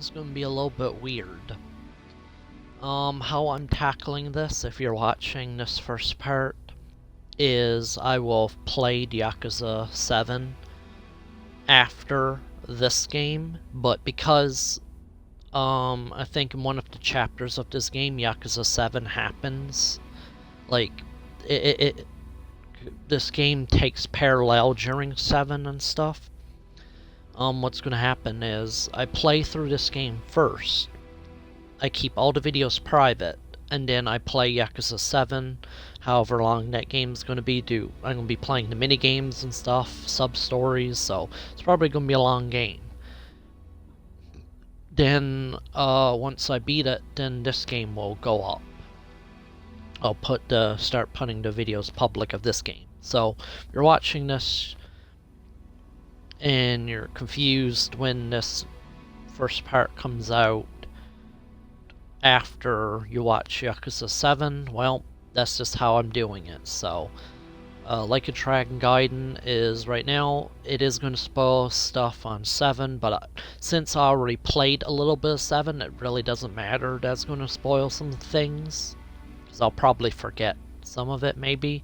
It's going to be a little bit weird. How I'm tackling this, if you're watching this first part, is I will have played Yakuza 7 after this game, but because I think in one of the chapters of this game, Yakuza 7 happens, like, this game takes parallel during 7 and stuff. What's going to happen is I play through this game first. I keep all the videos private, and then I play Yakuza 7, however long that game's going to be. I'm going to be playing the mini games and stuff, sub-stories, so it's probably going to be a long game. Then, once I beat it, then this game will go up. I'll start putting the videos public of this game. So, if you're watching this, and you're confused when this first part comes out, after you watch Yakuza 7, well, that's just how I'm doing it. So, Like a Dragon Gaiden is right now, it is going to spoil stuff on 7, but since I already played a little bit of 7, it really doesn't matter. That's going to spoil some things, because I'll probably forget some of it, maybe.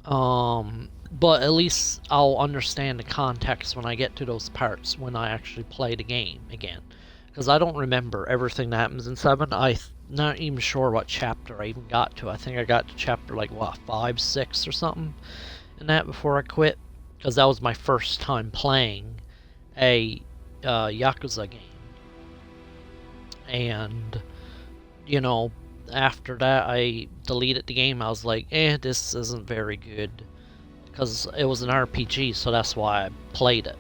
But at least I'll understand the context when I get to those parts, when I actually play the game again. Because I don't remember everything that happens in 7. I'm not even sure what chapter I even got to. I think I got to chapter, like, what, 5, 6 or something in that before I quit. Because that was my first time playing a Yakuza game. And, you know, after that I deleted the game. I was like, this isn't very good. Because it was an RPG, so that's why I played it.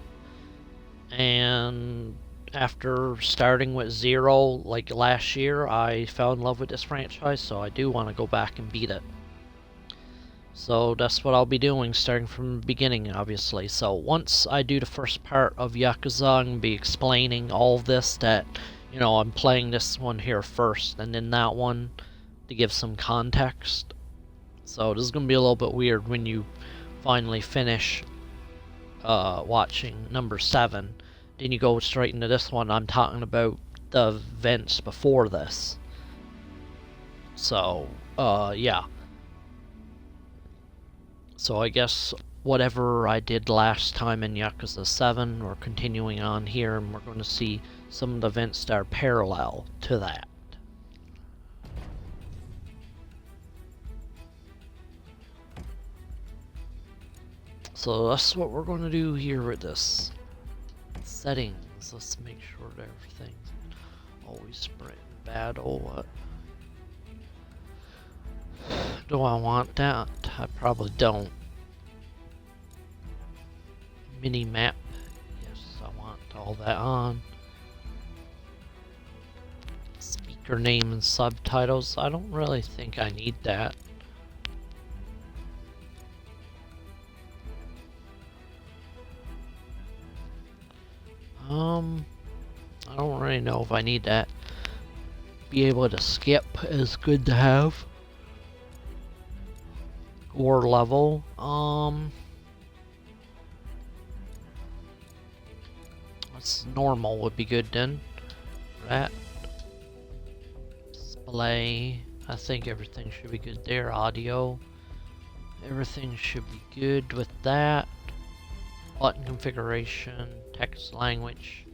And after starting with 0, like last year, I fell in love with this franchise, so I do want to go back and beat it. So that's what I'll be doing, starting from the beginning, obviously. So once I do the first part of Yakuza, I'm going to be explaining all of this, that, you know, I'm playing this one here first, and then that one, to give some context. So this is going to be a little bit weird when you finally finish watching number 7. Then you go straight into this one. I'm talking about the events before this. So, yeah. So I guess whatever I did last time in Yakuza 7, we're continuing on here, and we're going to see some of the events that are parallel to that. So that's what we're going to do here with this. Settings, let's make sure that everything's always sprint battle. What do I want that? I probably don't. Mini map, yes, I want all that on. Speaker name and subtitles, I don't really think I need that. I don't really know if I need that. Be able to skip is good to have. Or level, that's normal would be good then. That. Display, I think everything should be good there. Audio, everything should be good with that. Button configuration, text language.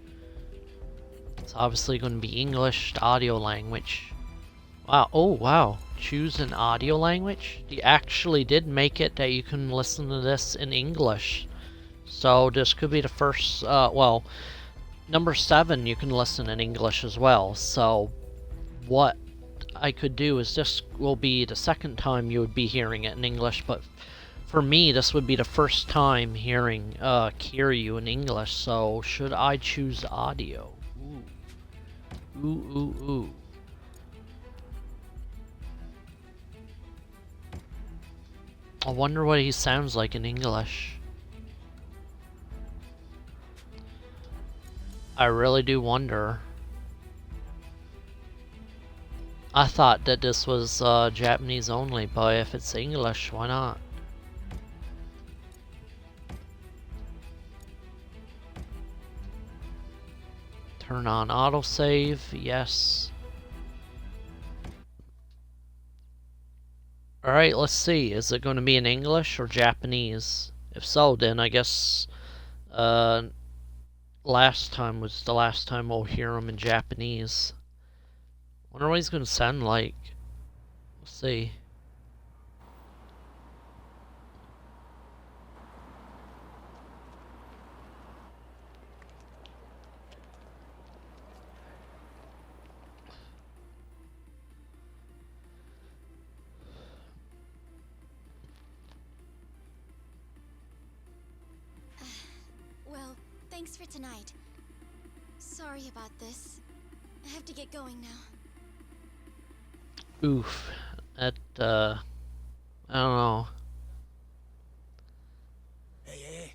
It's obviously going to be English. The audio language. Wow, oh wow. Choose an audio language? They actually did make it that you can listen to this in English. So this could be the first, well, number 7 you can listen in English as well. So what I could do is this will be the second time you would be hearing it in English, but for me, this would be the first time hearing Kiryu in English, so should I choose audio? Ooh. Ooh. I wonder what he sounds like in English. I really do wonder. I thought that this was Japanese only, but if it's English, why not? Turn on autosave, yes. Alright, let's see. Is it going to be in English or Japanese? If so, then I guess last time was the last time we'll hear him in Japanese. Wonder what he's going to sound like. Let's see. Well, thanks for tonight. Sorry about this. I have to get going now. Oof. That, I don't know. Hey,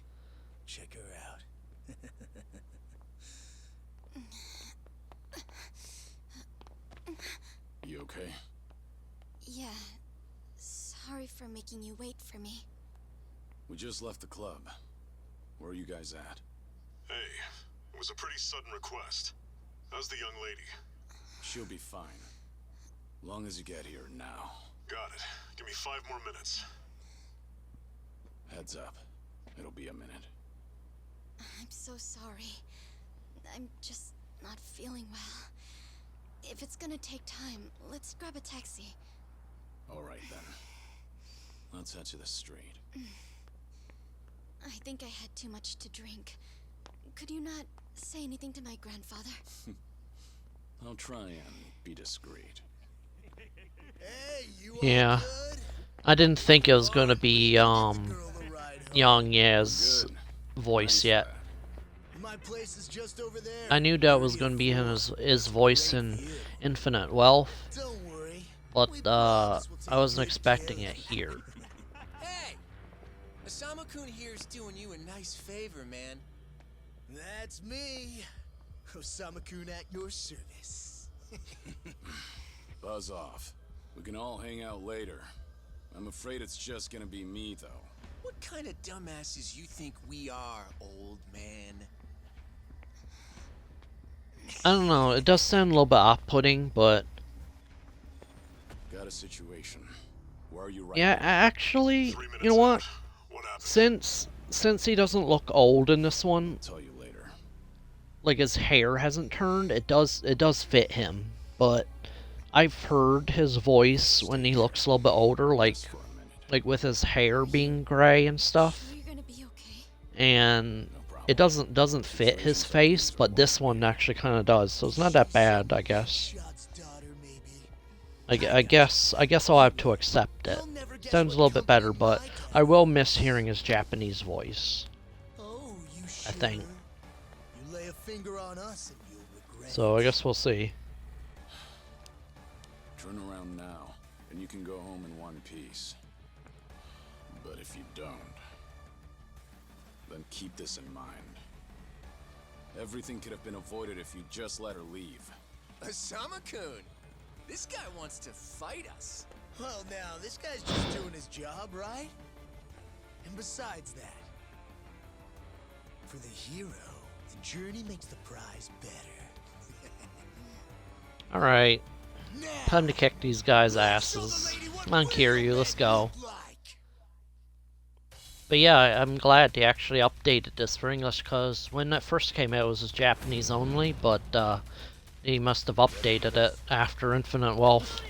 check her out. You okay? Yeah. Sorry for making you wait for me. We just left the club. Where are you guys at? Hey, it was a pretty sudden request. How's the young lady? She'll be fine. Long as you get here now. Got it. Give me 5 more minutes. Heads up. It'll be a minute. I'm so sorry. I'm just not feeling well. If it's gonna take time, let's grab a taxi. Alright then. Let's head to the street. I think I had too much to drink. Could you not say anything to my grandfather? I'll try and be discreet. Hey, you Yeah. all good? I didn't think it was going to be, Get the girl a ride home. Young Ye's Good. voice Thanks yet. for that. My place is just over there. I knew that was going to be his voice in Infinite Wealth, Don't worry. but We promise we'll take I wasn't good expecting care it of here. Hey! Osama-kun here's doing you a nice favor, man. That's me. Osama-kun at your service. Buzz off. We can all hang out later. I'm afraid it's just gonna be me, though. What kind of dumbasses you think we are, old man? I don't know, it does sound a little bit off-putting, but Got a situation. Where are you right yeah, now? actually, 3 minutes you know what? out. What happened? Since he doesn't look old in this one, I'll tell you later. like his hair hasn't turned, it does fit him. But I've heard his voice when he looks a little bit older, Just for a minute. like with his hair being gray and stuff, Sure you're gonna be okay? and No problem. it doesn't fit his face, but this one actually kind of does, so it's not that bad, I guess. Shot's daughter, maybe. I guess I'll have to accept it. You'll never guess Sounds a what little bit better, company but my cat I will miss hearing his Japanese voice. Oh, you sure? I think. You lay a finger on us and you'll regret So it. I guess we'll see. Turn around now, and you can go home in one piece. But if you don't, then keep this in mind. Everything could have been avoided if you just let her leave. Osama-kun! This guy wants to fight us. Well, now, this guy's just doing his job, right? And besides that, for the hero, the journey makes the prize better. Alright, Now, time to kick these guys' let's show the asses. lady what Come on, real Kiryu, let's men go. look like. But yeah, I'm glad they actually updated this for English, because when it first came out it was Japanese only, but they must have updated it after Infinite Wealth.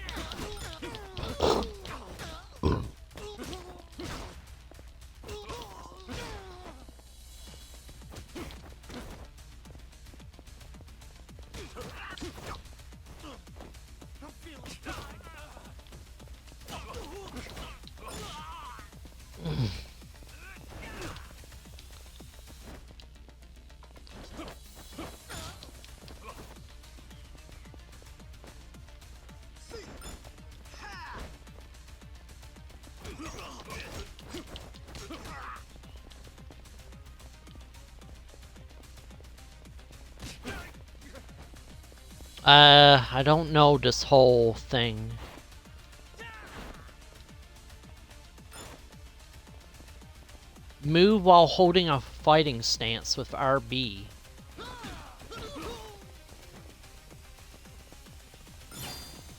I don't know this whole thing. Move while holding a fighting stance with RB.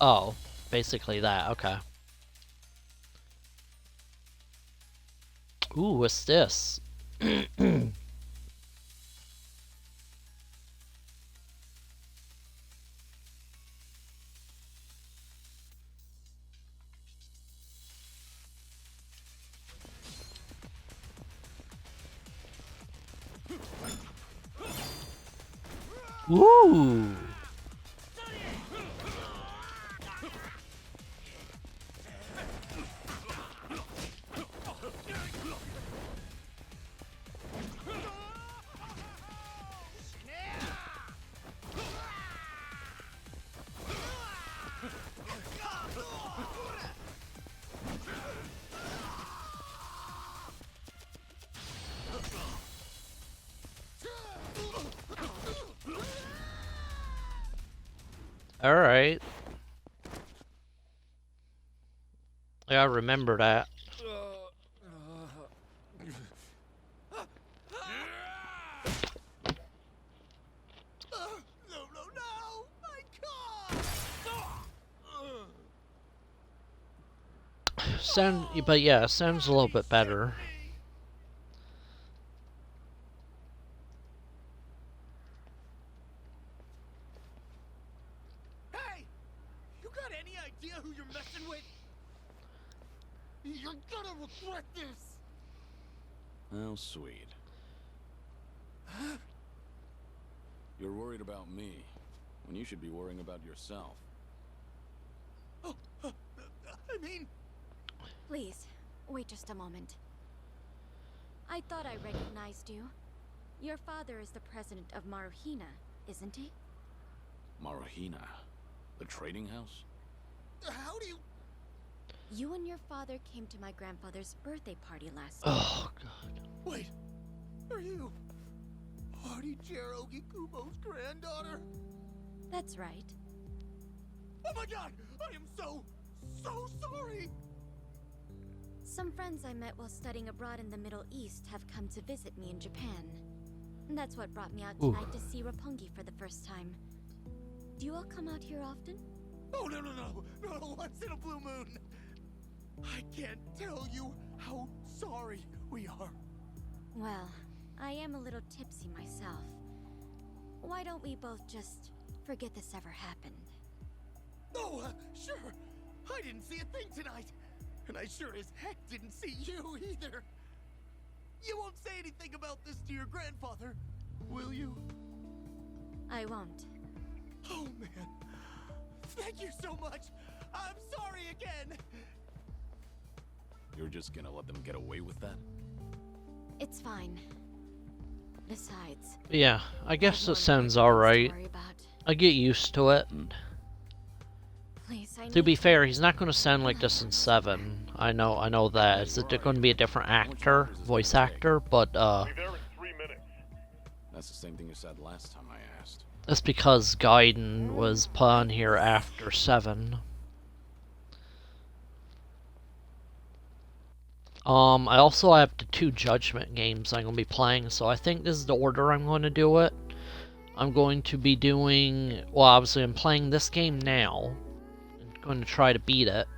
Oh, basically that. Okay. Ooh, what's this? Ooh. All right. I gotta remember that. No, no, no! My God! But yeah, sounds a little bit better. Hey! You got any idea who you're messing with? You're gonna regret this! How sweet. You're worried about me, when you should be worrying about yourself. Oh, I mean... Please, wait just a moment. I thought I recognized you. Your father is the president of Maruhina, isn't he? Maruhina? The trading house? How do you... You and your father came to my grandfather's birthday party last year. Oh god. Wait, are you... Artie Kubo's granddaughter? That's right. Oh my god! I am so sorry! Some friends I met while studying abroad in the Middle East have come to visit me in Japan. And that's what brought me out tonight to see Roppongi for the first time. Do you all come out here often? Oh, no, once in a blue moon! I can't tell you how sorry we are. Well, I am a little tipsy myself. Why don't we both just forget this ever happened? Oh, sure. I didn't see a thing tonight. And I sure as heck didn't see you either. You won't say anything about this to your grandfather, will you? I won't. Oh, man. Thank you so much. I'm sorry again. You're just gonna let them get away with that? It's fine. Besides, Yeah, I guess I've it sounds more important alright. to worry about. I get used to it. Please, I To need be fair, he's not going to sound like this in 7. I know that. It's going to be a different actor, voice actor, but Be there in 3 minutes. That's the same thing you said last time I asked. that's because Gaiden was put on here after 7. I also have the 2 Judgment games I'm going to be playing, so I think this is the order I'm going to do it. I'm going to be doing, well, obviously I'm playing this game now. I'm going to try to beat it,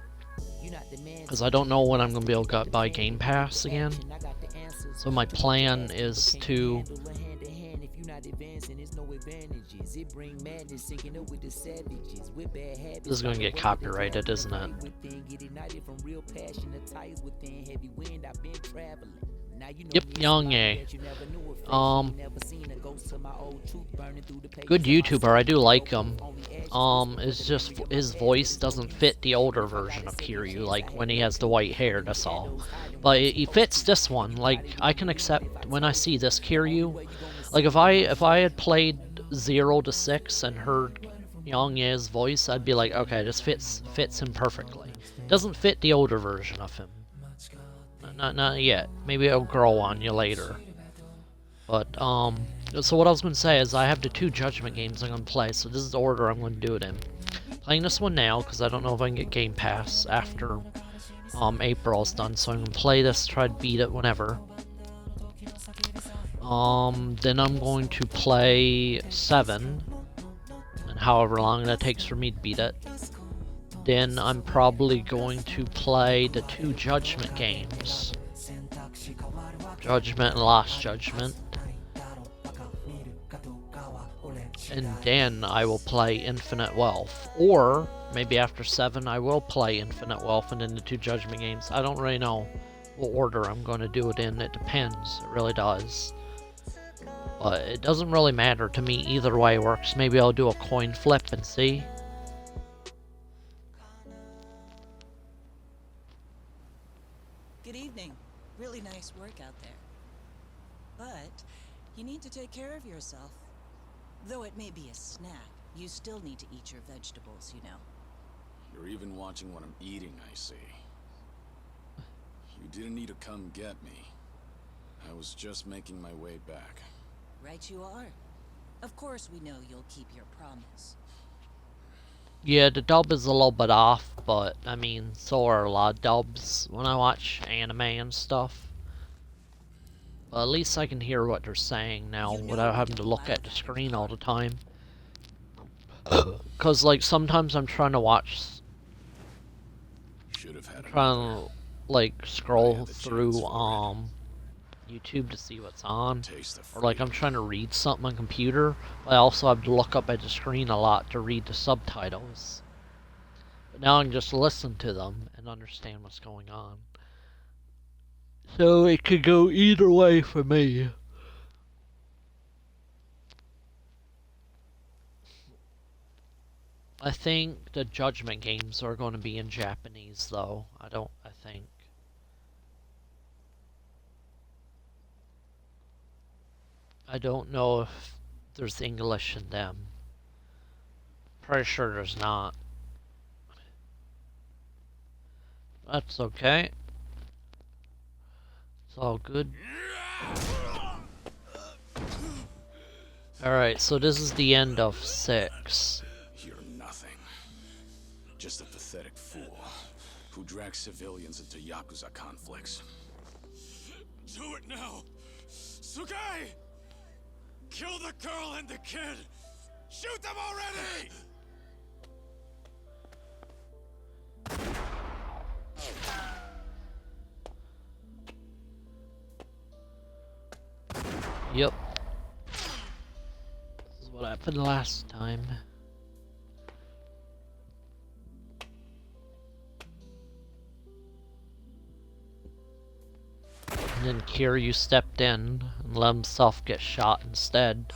because I don't know when I'm going to be able to buy Game Pass again. So my plan is to... This is going to get copyrighted, isn't it? Yep, Young A. Good YouTuber, I do like him. It's just his voice doesn't fit the older version of Kiryu, like when he has the white hair, that's all. But he fits this one. Like, I can accept when I see this Kiryu. Like, if I had played 0 to 6 and heard Young Ye's voice, I'd be like, okay, this fits him perfectly. Doesn't fit the older version of him. Not yet. Maybe it'll grow on you later. But, so what I was going to say is I have the 2 Judgment games I'm going to play, so this is the order I'm going to do it in. Playing this one now, because I don't know if I can get Game Pass after April's done, so I'm going to play this, try to beat it whenever. Then I'm going to play 7, and however long that takes for me to beat it. then I'm probably going to play the 2 Judgment games. Judgment and Lost Judgment. And then I will play Infinite Wealth. Or maybe after 7 I will play Infinite Wealth and then the 2 Judgment games. I don't really know what order I'm going to do it in. It depends. It really does. But it doesn't really matter to me. Either way works. Maybe I'll do a coin flip and see. Good evening. Really nice work out there. But you need to take care of yourself. Though it may be a snack, you still need to eat your vegetables, you know. You're even watching what I'm eating, I see. You didn't need to come get me. I was just making my way back. Right you are. Of course we know you'll keep your promise. Yeah, the dub is a little bit off, but I mean, so are a lot of dubs when I watch anime and stuff. But at least I can hear what they're saying now without having to look at the screen all the time. Cause like sometimes I'm trying to watch, trying to like scroll through YouTube to see what's on, or like I'm trying to read something on computer. I also have to look up at the screen a lot to read the subtitles. But now I can just listen to them and understand what's going on. So it could go either way for me. I think the Judgment games are going to be in Japanese though. I think. I don't know if there's English in them. Pretty sure there's not. That's okay. It's all good. Alright, so this is the end of 6. You're nothing. Just a pathetic fool who drags civilians into Yakuza conflicts. Do it now! Sugai! Kill the girl and the kid! Shoot them already! Yep. This is what happened last time. And then Kiryu stepped in and let himself get shot instead.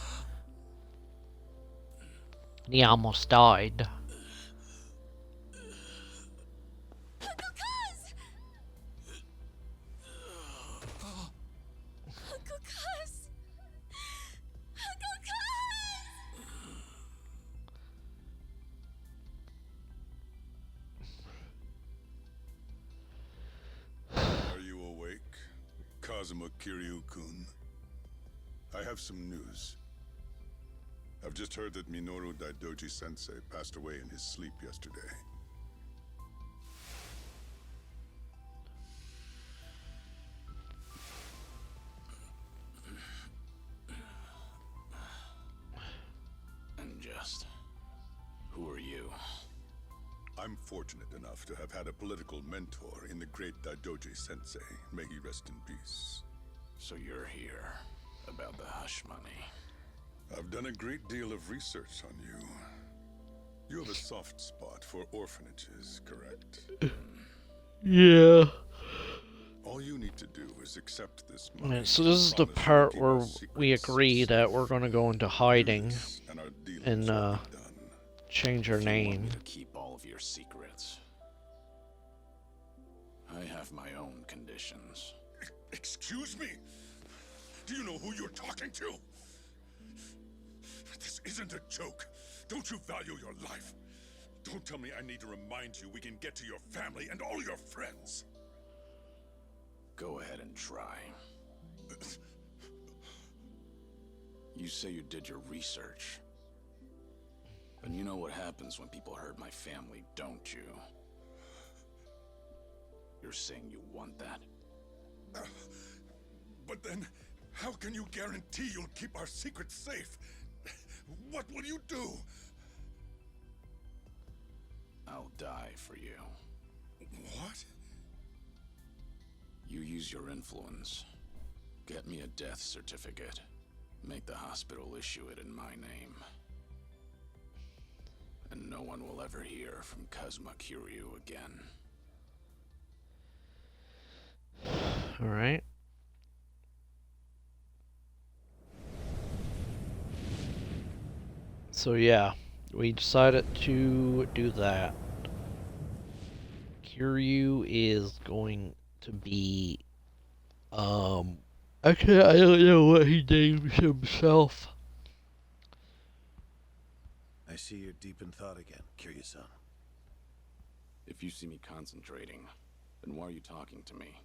And he almost died. Are you awake, Kazuma Kiryu-kun? I have some news. I've just heard that Minoru Daidoji-sensei passed away in his sleep yesterday. And just... who are you? I'm fortunate enough to have had a political mentor in the great Daidoji-sensei. May he rest in peace. So you're here about the hush money. I've done a great deal of research on you. You have a soft spot for orphanages, correct? Yeah. All you need to do is accept this money. Alright, so this is the part where we agree that we're gonna go into hiding and change our If you want name. me to keep all of your secrets, I have my own conditions. Excuse me? Do you know who you're talking to? This isn't a joke. Don't you value your life? Don't tell me I need to remind you we can get to your family and all your friends. Go ahead and try. You say you did your research. And you know what happens when people hurt my family, don't you? You're saying you want that? But then, how can you guarantee you'll keep our secrets safe? What will you do? I'll die for you. What? You use your influence. Get me a death certificate. Make the hospital issue it in my name. And no one will ever hear from Kazuma Kiryu again. Alright. So yeah, we decided to do that. Kiryu is going to be, actually I don't know what he names himself. I see you're deep in thought again, Kiryu-san. If you see me concentrating, then why are you talking to me?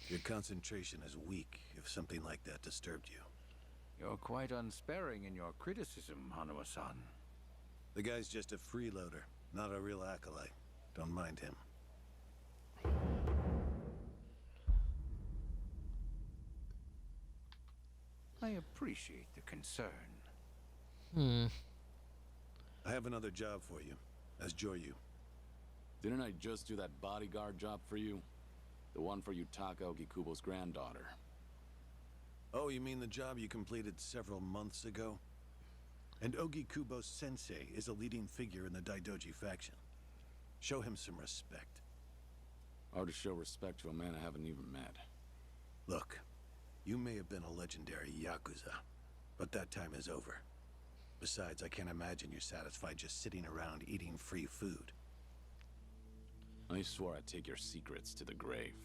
Your concentration is weak if something like that disturbed you. You're quite unsparing in your criticism, Hanuma-san. The guy's just a freeloader, not a real acolyte. Don't mind him. I appreciate the concern. I have another job for you, as Joryu. Didn't I just do that bodyguard job for you? The one for Yutaka Ogikubo's granddaughter. Oh, you mean the job you completed several months ago? And Ogikubo Sensei is a leading figure in the Daidoji faction. Show him some respect. Hard to show respect to a man I haven't even met. Look, you may have been a legendary Yakuza, but that time is over. Besides, I can't imagine you're satisfied just sitting around eating free food. I swore I'd take your secrets to the grave.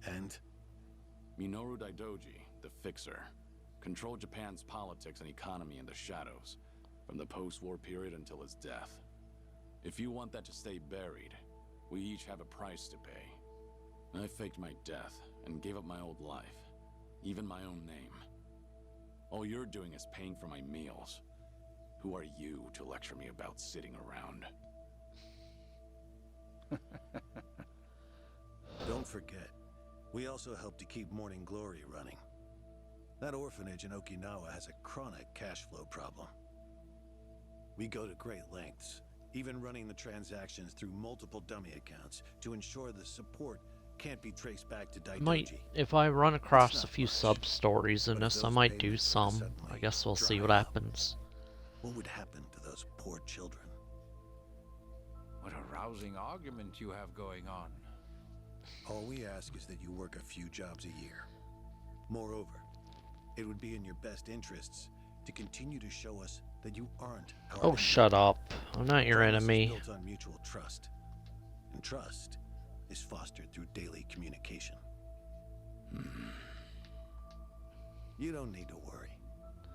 And? Minoru Daidoji, the Fixer, controlled Japan's politics and economy in the shadows, from the post-war period until his death. If you want that to stay buried, we each have a price to pay. I faked my death and gave up my old life, even my own name. All you're doing is paying for my meals. Who are you to lecture me about sitting around? Don't forget, we also help to keep Morning Glory running. That orphanage in Okinawa has a chronic cash flow problem. We go to great lengths, even running the transactions through multiple dummy accounts to ensure the support can't be traced back to Daidoji. If I run across a few sub-stories in this, I might do some. I guess we'll see what happens. What would happen to those poor children? What a rousing argument you have going on. All we ask is that you work a few jobs a year. Moreover, it would be in your best interests to continue to show us that you aren't our Oh, enemy. shut up. I'm not your Promise is enemy. built on mutual trust. And trust is fostered through daily communication. You don't need to worry.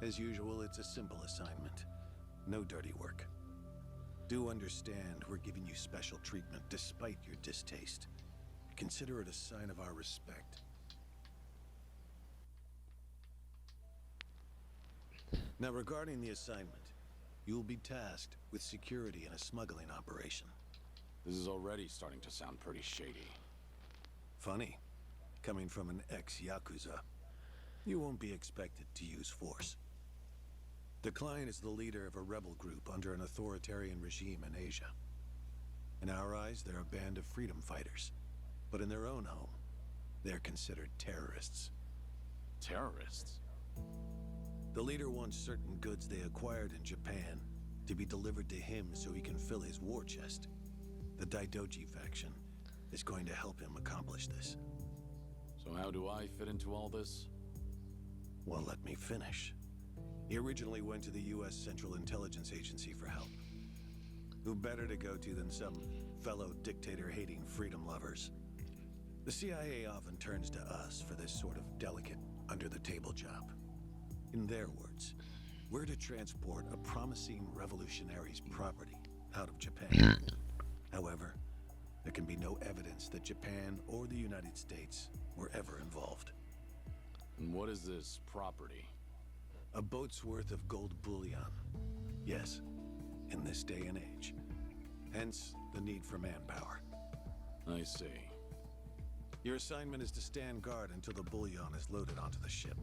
As usual, it's a simple assignment. No dirty work. Do understand we're giving you special treatment despite your distaste. Consider it a sign of our respect. Now, regarding the assignment, you'll be tasked with security in a smuggling operation. This is already starting to sound pretty shady. Funny, coming from an ex-Yakuza. You won't be expected to use force. The client is the leader of a rebel group under an authoritarian regime in Asia. In our eyes, they're a band of freedom fighters. But in their own home, they're considered terrorists. Terrorists? The leader wants certain goods they acquired in Japan to be delivered to him so he can fill his war chest. The Daidoji faction is going to help him accomplish this. So how do I fit into all this? Well, let me finish. He originally went to the U.S. Central Intelligence Agency for help. Who better to go to than some fellow dictator-hating freedom lovers? The CIA often turns to us for this sort of delicate, under-the-table job. In their words, we're to transport a promising revolutionary's property out of Japan. However, there can be no evidence that Japan or the United States were ever involved. And what is this property? A boat's worth of gold bullion. Yes, in this day and age. Hence, the need for manpower. I see. Your assignment is to stand guard until the bullion is loaded onto the ship.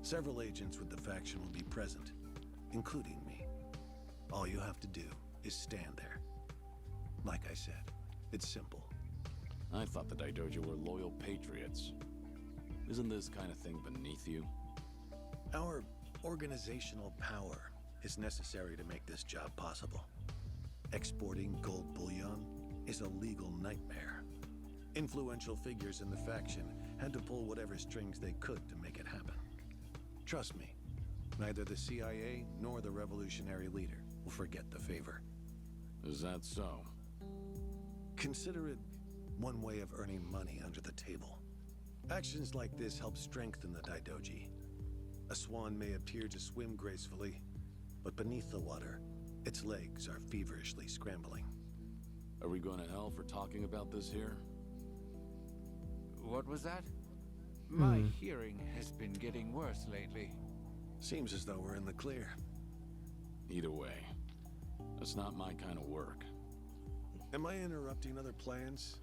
Several agents with the faction will be present, including me. All you have to do is stand there. Like I said, it's simple. I thought the Daidoji were loyal patriots. Isn't this kind of thing beneath you? Our organizational power is necessary to make this job possible. Exporting gold bullion is a legal nightmare. Influential figures in the faction had to pull whatever strings they could to make it happen. Trust me, neither the CIA nor the revolutionary leader will forget the favor. Is that so? Consider it one way of earning money under the table. Actions like this help strengthen the Daidoji. A swan may appear to swim gracefully, but beneath the water, its legs are feverishly scrambling. Are we going to hell for talking about this here? What was that? My hearing has been getting worse lately. Seems as though we're in the clear. Either way, that's not my kind of work. Am I interrupting other plans?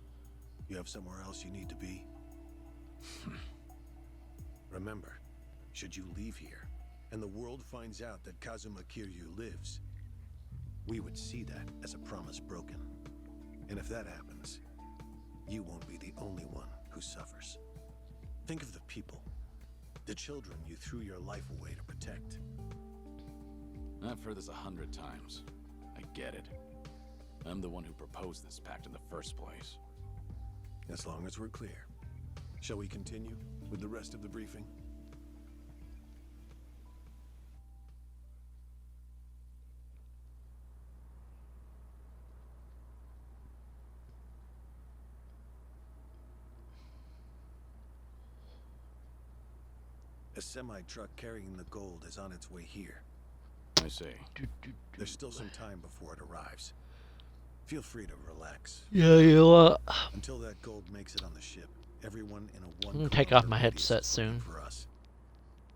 You have somewhere else you need to be? Remember, should you leave here, and the world finds out that Kazuma Kiryu lives, we would see that as a promise broken. And if that happens, you won't be the only one who suffers. Think of the people, the children you threw your life away to protect. I've heard this 100 times. I get it. I'm the one who proposed this pact in the first place. As long as we're clear. Shall we continue with the rest of the briefing? A semi-truck carrying the gold is on its way here. I see. There's still some time before it arrives. Feel free to relax. Yeah, you know what? Until that gold makes it on the ship, everyone in a I'm gonna take off my radius headset is working soon. for us.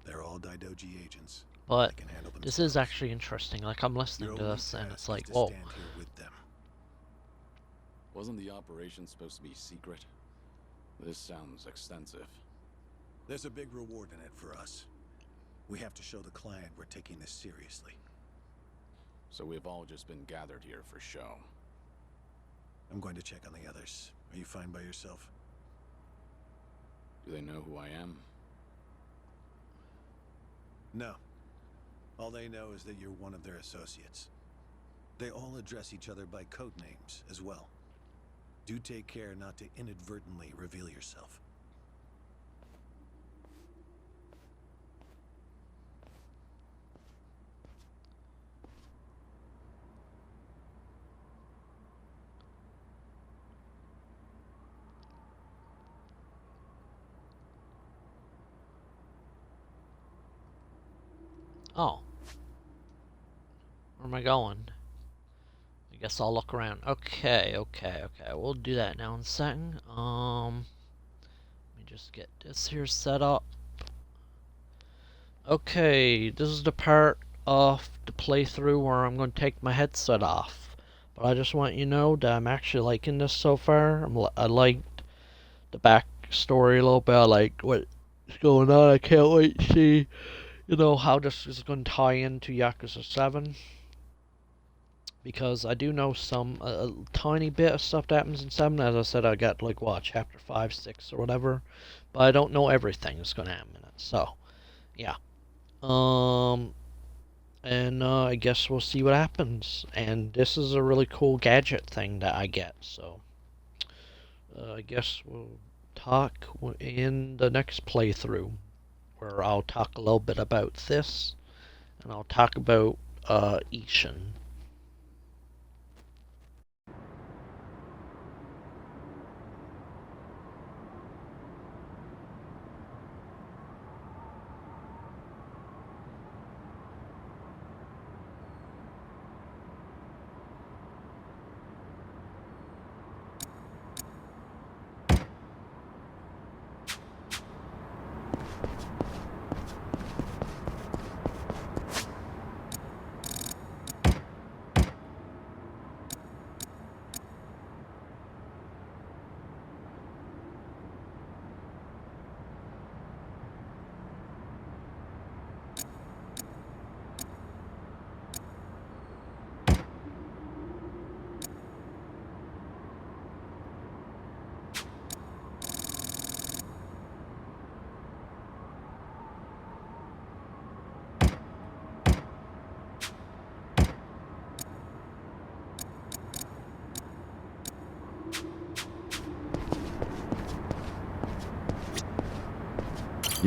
They're all Daidoji agents. But They can handle this is themselves. actually interesting. Like, I'm listening Your to only this, and task it's is like, to whoa. stand here with them. Wasn't the operation supposed to be secret? This sounds extensive. There's a big reward in it for us. We have to show the client we're taking this seriously. So we've all just been gathered here for show. I'm going to check on the others. Are you fine by yourself? Do they know who I am? No. All they know is that you're one of their associates. They all address each other by code names as well. Do take care not to inadvertently reveal yourself. Oh. Where am I going? I guess I'll look around. Okay. We'll do that now in a second. Let me just get this here set up. Okay, this is the part of the playthrough where I'm going to take my headset off. But I just want you to know that I'm actually liking this so far. I liked the backstory a little bit. I like what's going on. I can't wait to see, how this is going to tie into Yakuza 7. Because I do know a tiny bit of stuff that happens in 7. As I said, I got, chapter 5, 6, or whatever. But I don't know everything that's going to happen in it. So, yeah. I guess we'll see what happens. And this is a really cool gadget thing that I get. So, I guess we'll talk in the next playthrough, where I'll talk a little bit about this, and I'll talk about Ishin.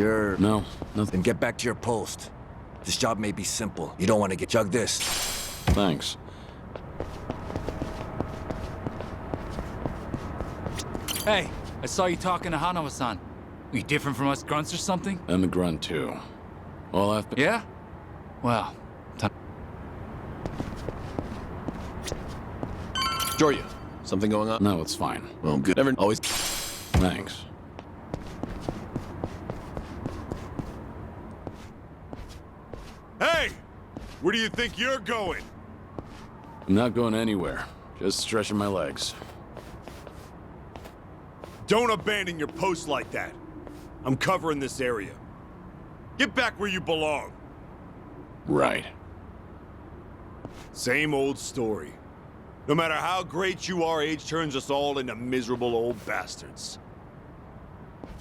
You're... No, nothing. Then get back to your post. This job may be simple. You don't want to get... Chug this. Thanks. Hey, I saw you talking to Hanawa-san. Are you different from us grunts or something? I'm a grunt, too. All I've been... Yeah? Well, Jorya, something going on? No, it's fine. Well, good. Never always... Thanks. Hey! Where do you think you're going? I'm not going anywhere. Just stretching my legs. Don't abandon your post like that. I'm covering this area. Get back where you belong. Right. Same old story. No matter how great you are, age turns us all into miserable old bastards.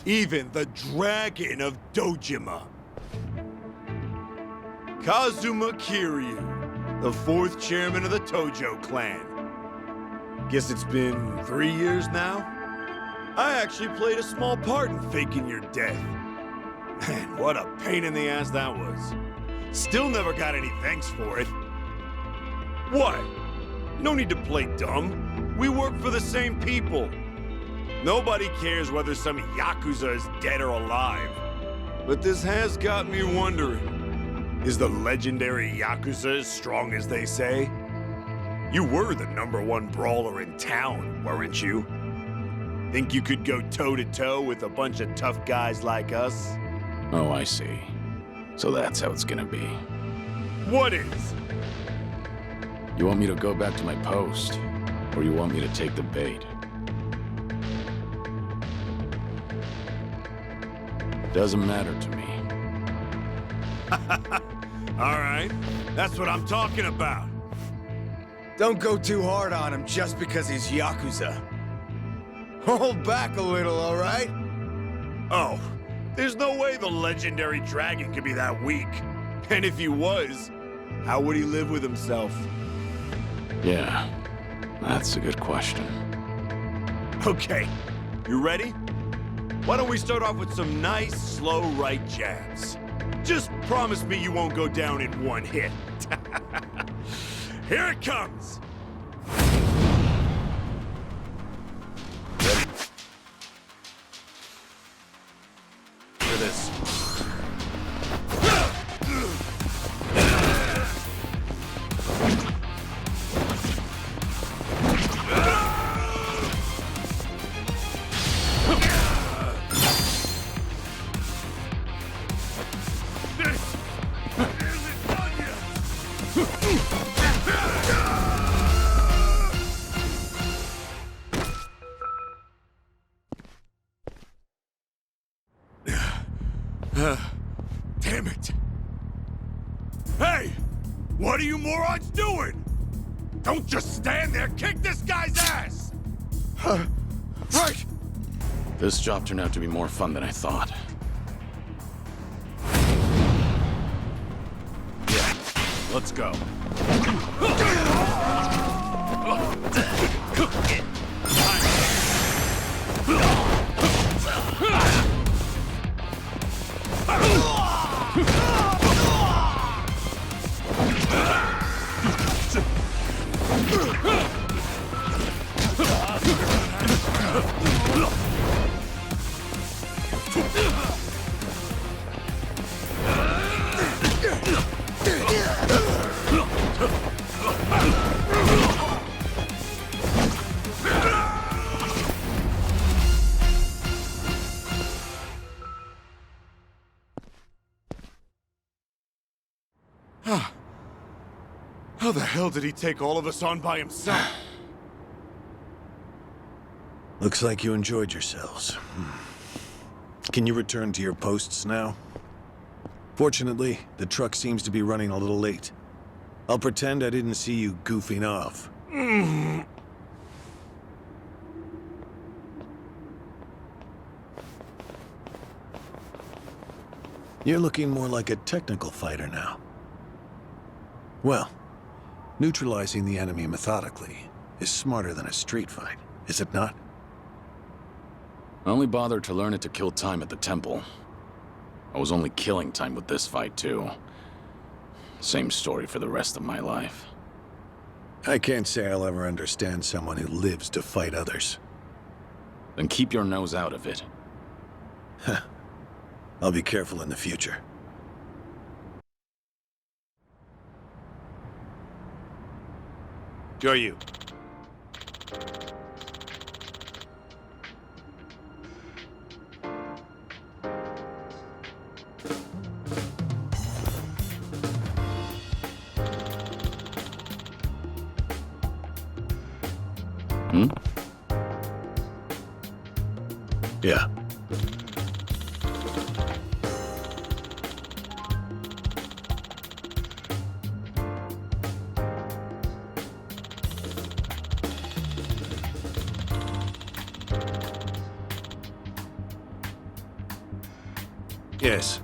Even the Dragon of Dojima. Kazuma Kiryu, the 4th chairman of the Tojo clan. Guess it's been 3 years now? I actually played a small part in faking your death. Man, what a pain in the ass that was. Still never got any thanks for it. What? No need to play dumb. We work for the same people. Nobody cares whether some Yakuza is dead or alive. But this has got me wondering. Is the legendary Yakuza as strong as they say? You were the #1 brawler in town, weren't you? Think you could go toe-to-toe with a bunch of tough guys like us? Oh, I see. So that's how it's gonna be. What is? You want me to go back to my post? Or you want me to take the bait? Doesn't matter to me. All right, that's what I'm talking about. Don't go too hard on him just because he's Yakuza. Hold back a little, all right? Oh, there's no way the legendary dragon could be that weak. And if he was, how would he live with himself? Yeah, that's a good question. Okay, you ready? Why don't we start off with some nice, slow right jabs? Just promise me you won't go down in one hit. Here it comes! Ready? For this. Damn it! Hey! What are you morons doing? Don't just stand there! Kick this guy's ass! Right! This job turned out to be more fun than I thought. Yeah, let's go. How the hell did he take all of us on by himself? Looks like you enjoyed yourselves. Can you return to your posts now? Fortunately, the truck seems to be running a little late. I'll pretend I didn't see you goofing off. You're looking more like a technical fighter now. Well, neutralizing the enemy methodically is smarter than a street fight, is it not? I only bothered to learn it to kill time at the temple. I was only killing time with this fight, too. Same story for the rest of my life. I can't say I'll ever understand someone who lives to fight others. Then keep your nose out of it. I'll be careful in the future. Joryu. Hmm? Yeah. Yes.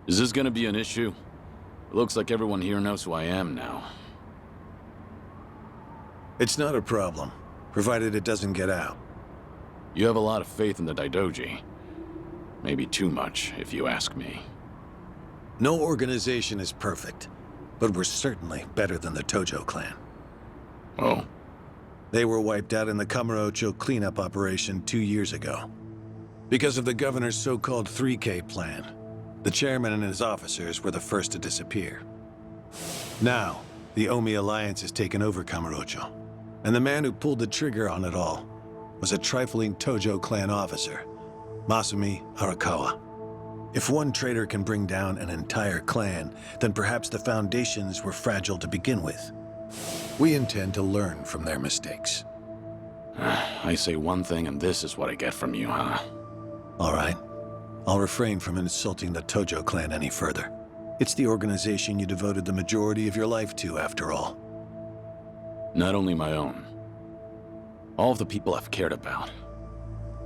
Is this gonna be an issue? It looks like everyone here knows who I am now. It's not a problem, provided it doesn't get out. You have a lot of faith in the Daidoji. Maybe too much, if you ask me. No organization is perfect, but we're certainly better than the Tojo clan. Oh? They were wiped out in the Kamurocho cleanup operation 2 years ago. Because of the governor's so-called 3K plan, the chairman and his officers were the first to disappear. Now, the Omi Alliance has taken over Kamurocho, and the man who pulled the trigger on it all was a trifling Tojo clan officer, Masumi Arakawa. If one traitor can bring down an entire clan, then perhaps the foundations were fragile to begin with. We intend to learn from their mistakes. I say one thing and this is what I get from you, huh? All right. I'll refrain from insulting the Tojo clan any further. It's the organization you devoted the majority of your life to, after all. Not only my own. All of the people I've cared about.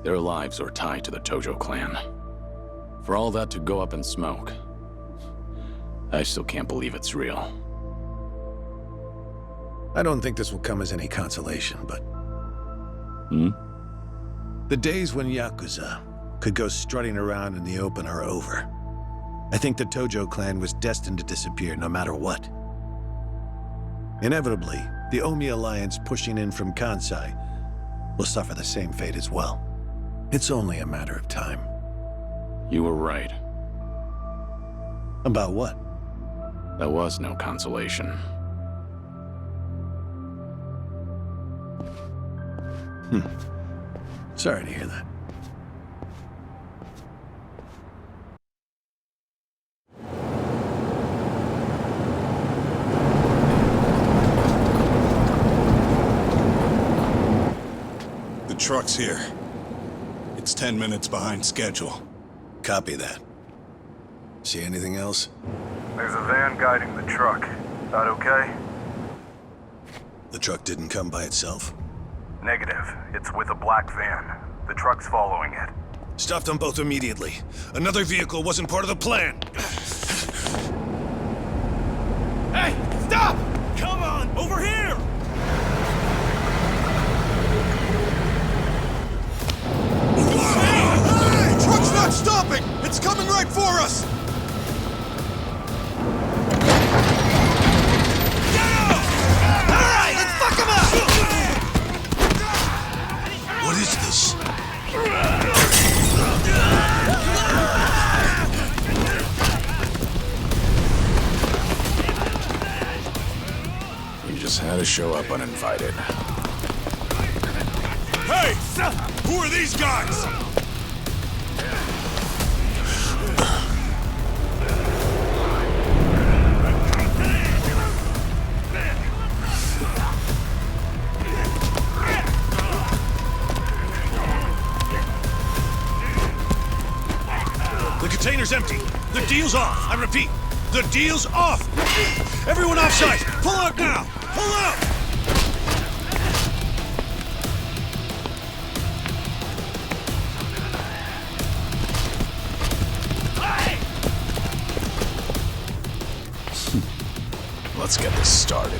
Their lives are tied to the Tojo clan. For all that to go up in smoke, I still can't believe it's real. I don't think this will come as any consolation, but... Hmm? The days when Yakuza could go strutting around in the open are over. I think the Tojo clan was destined to disappear no matter what. Inevitably, the Omi Alliance pushing in from Kansai will suffer the same fate as well. It's only a matter of time. You were right. About what? That was no consolation. Sorry to hear that. The truck's here. It's 10 minutes behind schedule. Copy that. See anything else? There's a van guiding the truck. That okay? The truck didn't come by itself? Negative. It's with a black van. The truck's following it. Stop them both immediately. Another vehicle wasn't part of the plan. Hey, stop! Come on, over here! Hey! Truck's not stopping! It's coming right for us! Alright, let's fuck him up! What is this? You just had to show up uninvited. Hey! Who are these guys? The container's empty. The deal's off. I repeat, the deal's off. Everyone offside. Pull out now. Pull out. Let's get this started.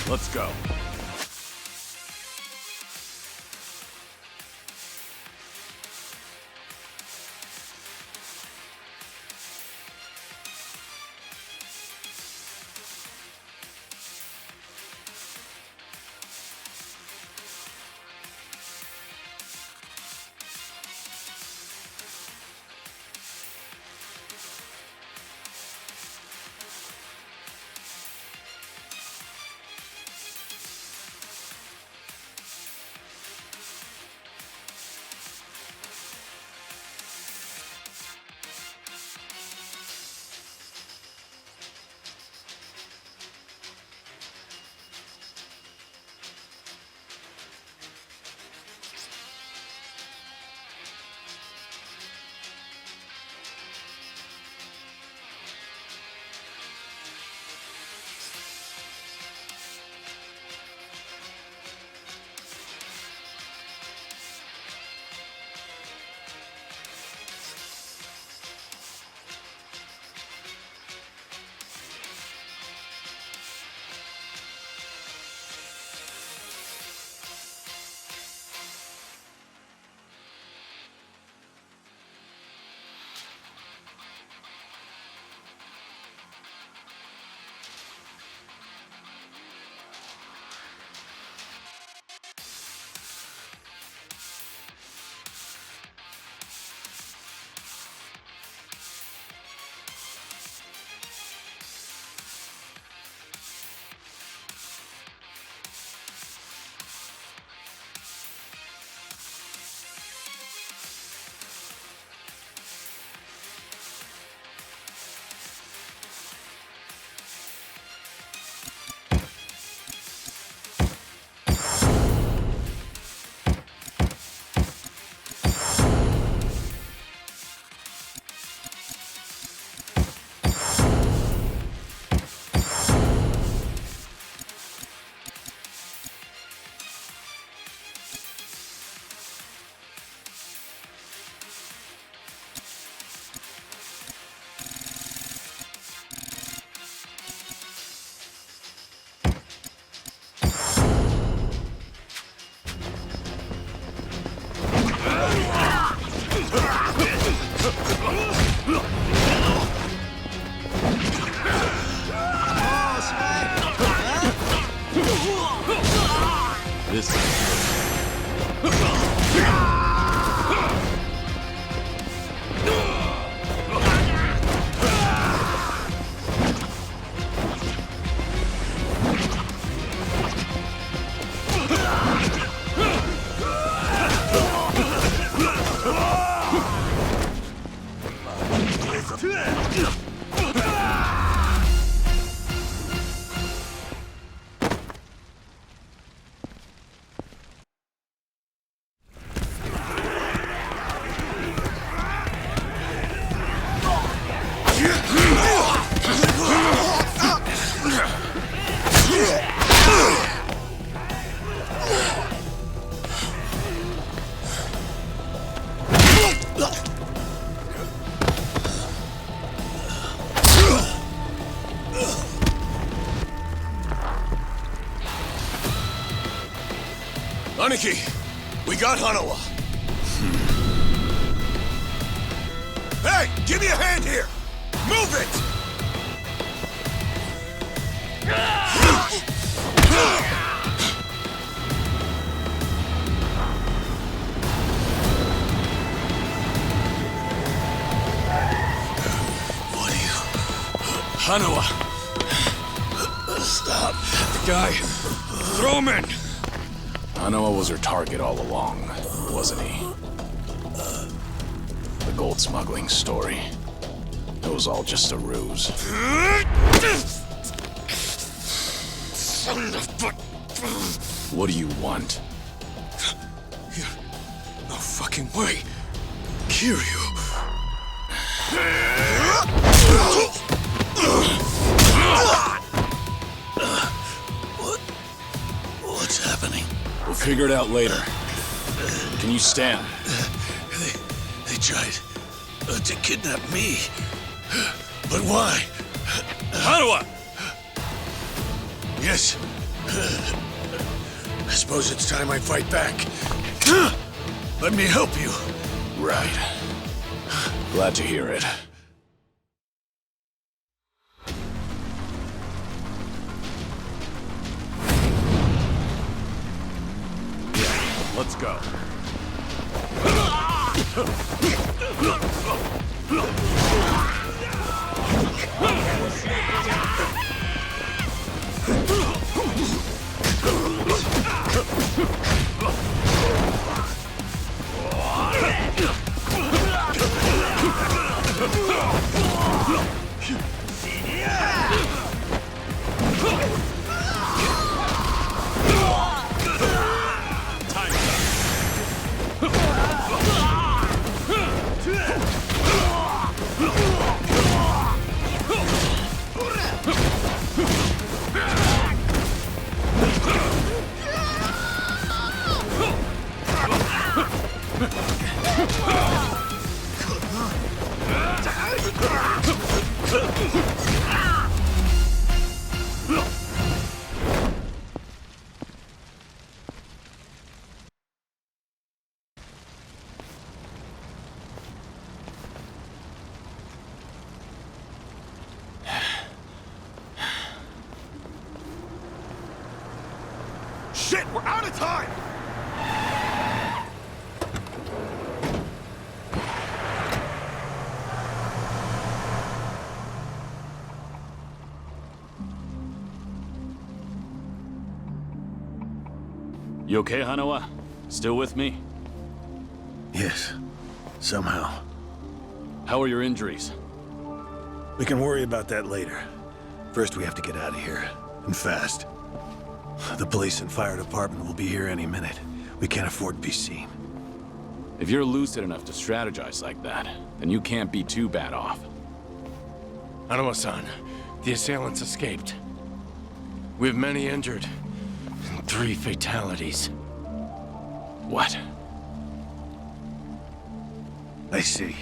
Let's go. Aniki, we got Hanawa. Hey, give me a hand here! Move it! What are you... Hanawa! Stop. The guy... Throw him in! Hanawa was her target all along, wasn't he? The gold smuggling story. It was all just a ruse. Son of a... What do you want? No fucking way. Kiryu. What's happening? We'll figure it out later. Can you stand? They tried to kidnap me. But why? Hanawa! Yes. I suppose it's time I fight back. Let me help you. Right. Glad to hear it. Yeah, let's go. Shit, we're out of time! You okay, Hanawa? Still with me? Yes. Somehow. How are your injuries? We can worry about that later. First, we have to get out of here. And fast. The police and fire department will be here any minute. We can't afford to be seen. If you're lucid enough to strategize like that, then you can't be too bad off. Hanawa-san, the assailants escaped. We have many injured. And 3 fatalities. What? I see.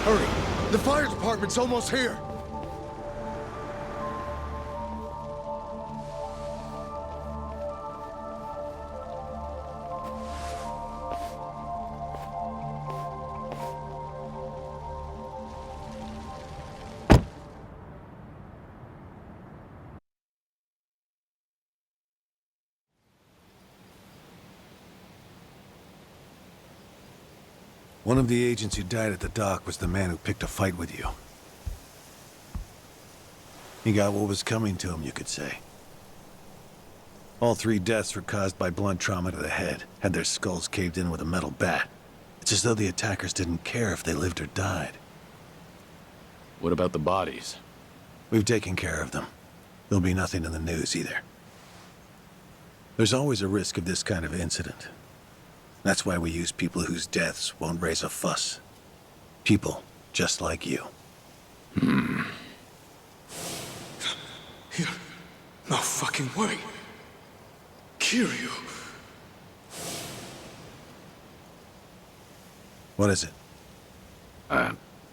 Hurry! The fire department's almost here! One of the agents who died at the dock was the man who picked a fight with you. He got what was coming to him, you could say. All 3 deaths were caused by blunt trauma to the head, had their skulls caved in with a metal bat. It's as though the attackers didn't care if they lived or died. What about the bodies? We've taken care of them. There'll be nothing in the news either. There's always a risk of this kind of incident. That's why we use people whose deaths won't raise a fuss. People just like you. No fucking way. Kiryu. What is it?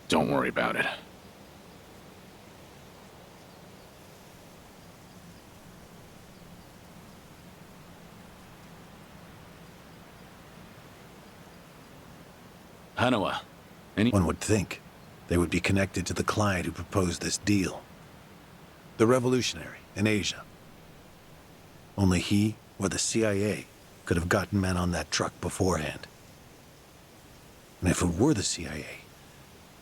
Don't worry about it. Hanawa, One would think they would be connected to the client who proposed this deal. The revolutionary in Asia. Only he or the CIA could have gotten men on that truck beforehand. And if it were the CIA,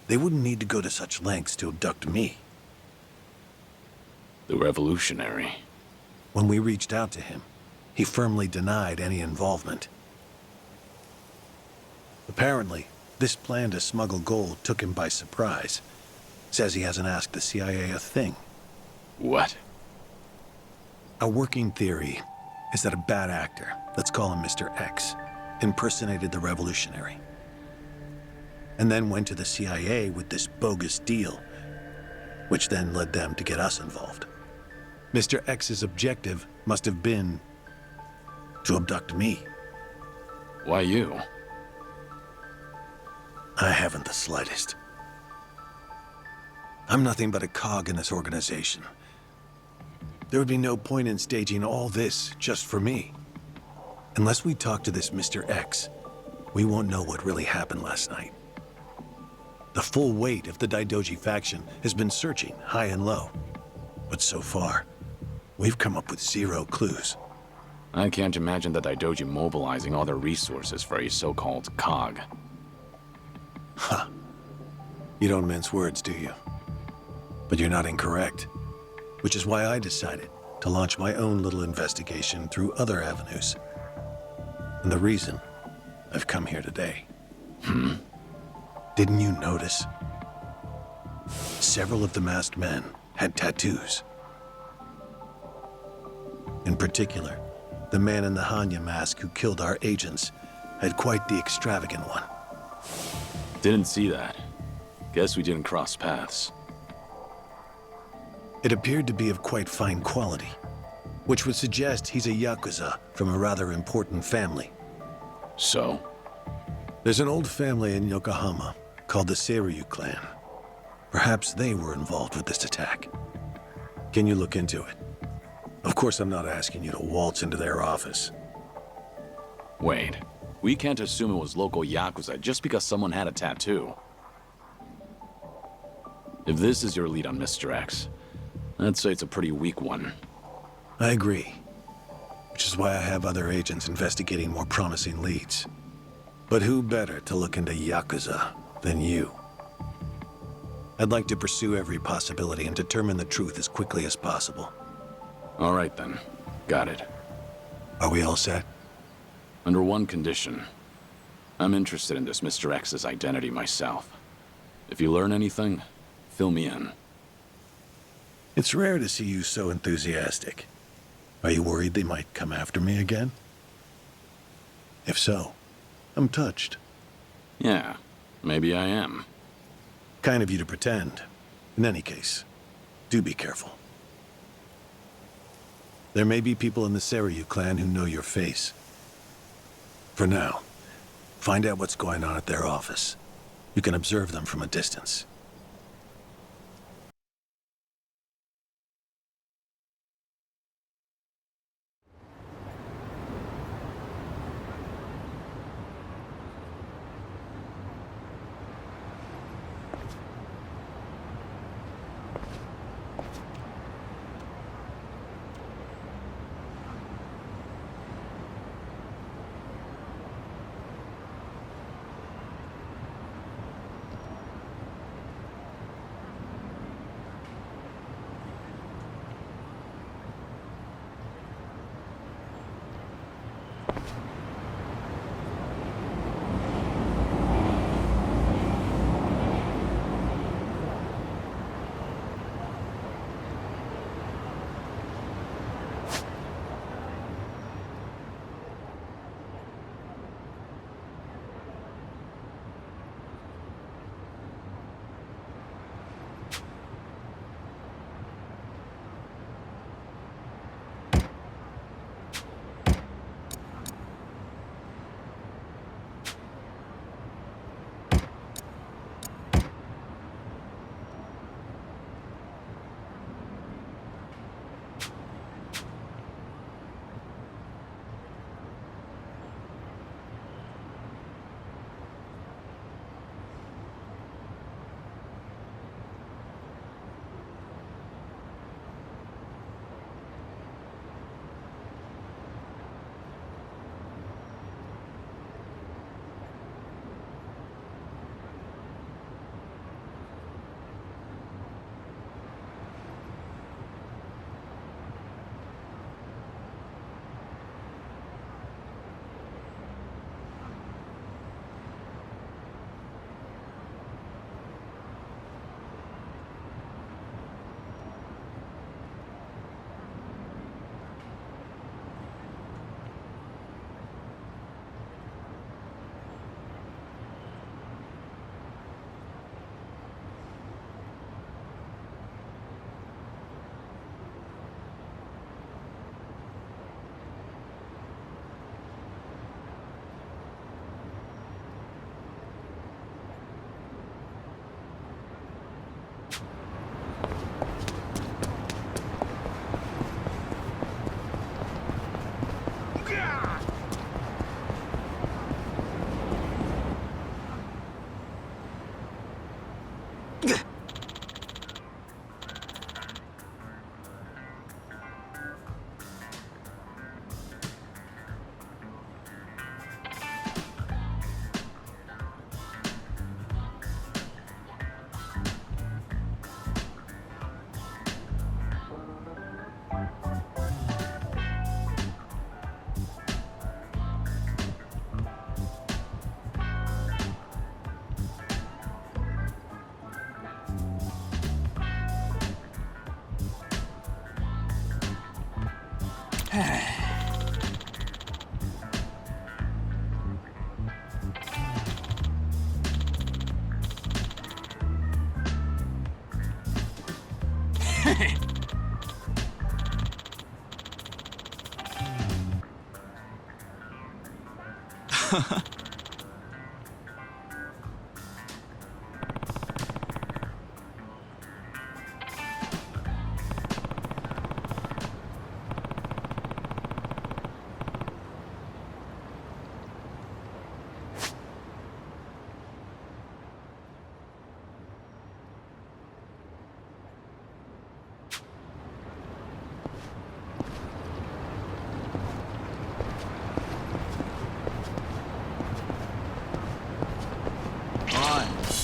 they wouldn't need to go to such lengths to abduct me. The revolutionary. When we reached out to him, he firmly denied any involvement. Apparently, This plan to smuggle gold took him by surprise. Says he hasn't asked the CIA a thing. What? A working theory is that a bad actor, let's call him Mr. X, impersonated the revolutionary. And then went to the CIA with this bogus deal, which then led them to get us involved. Mr. X's objective must have been to abduct me. Why you? I haven't the slightest. I'm nothing but a cog in this organization. There would be no point in staging all this just for me. Unless we talk to this Mr. X, we won't know what really happened last night. The full weight of the Daidoji faction has been searching high and low. But so far, we've come up with 0 clues. I can't imagine the Daidoji mobilizing all their resources for a so-called cog. Huh. You don't mince words, do you? But you're not incorrect. Which is why I decided to launch my own little investigation through other avenues. And the reason I've come here today. Didn't you notice? Several of the masked men had tattoos. In particular, the man in the Hanya mask who killed our agents had quite the extravagant one. Didn't see that. Guess we didn't cross paths. It appeared to be of quite fine quality, which would suggest he's a Yakuza from a rather important family. So? There's an old family in Yokohama called the Seiryu clan. Perhaps they were involved with this attack. Can you look into it? Of course, I'm not asking you to waltz into their office. Wait, we can't assume it was local Yakuza just because someone had a tattoo. If this is your lead on Mr. X, I'd say it's a pretty weak one. I agree. Which is why I have other agents investigating more promising leads. But who better to look into Yakuza than you? I'd like to pursue every possibility and determine the truth as quickly as possible. All right then. Got it. Are we all set? Under one condition. I'm interested in this Mr. X's identity myself. If you learn anything, fill me in. It's rare to see you so enthusiastic. Are you worried they might come after me again? If so, I'm touched. Yeah, maybe I am. Kind of you to pretend. In any case, do be careful. There may be people in the Seiryu clan who know your face. For now, find out what's going on at their office. You can observe them from a distance.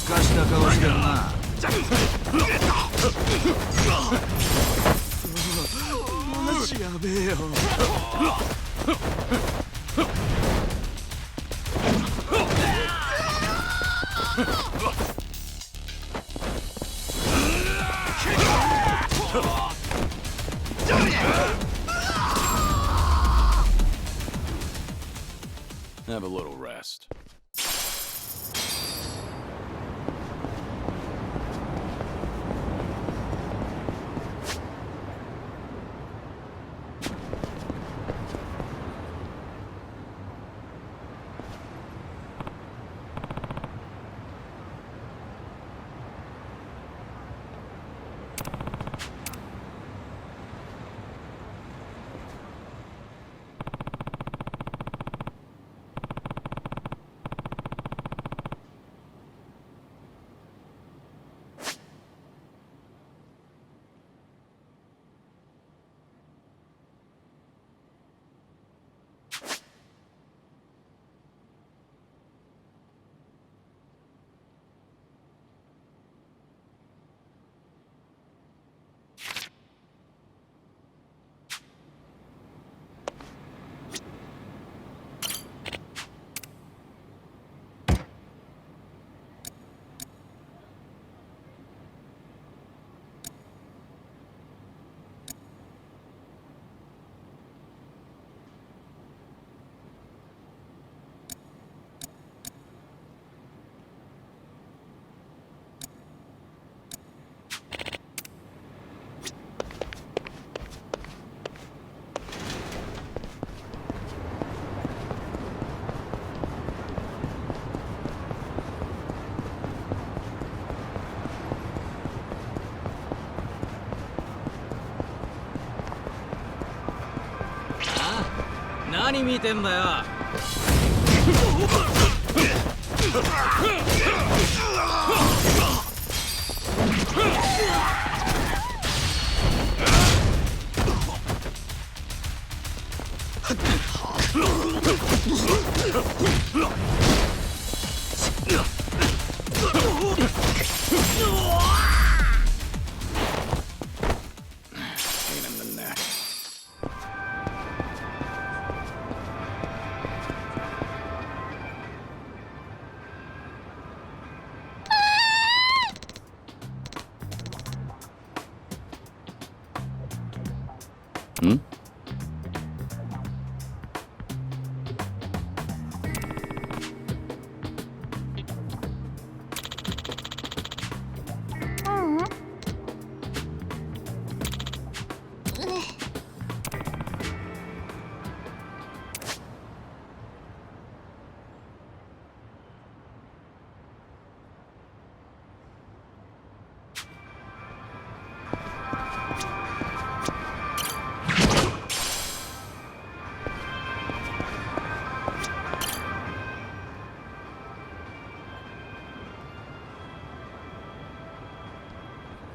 すかした顔してるな。マジやべえよ。Have a little rest. Ah, 何見てんだよ。Pain in the neck. Hmm?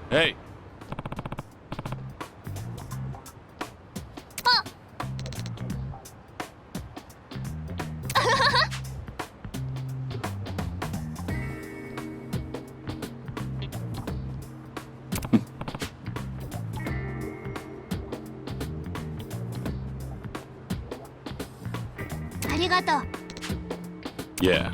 Hey! Yeah.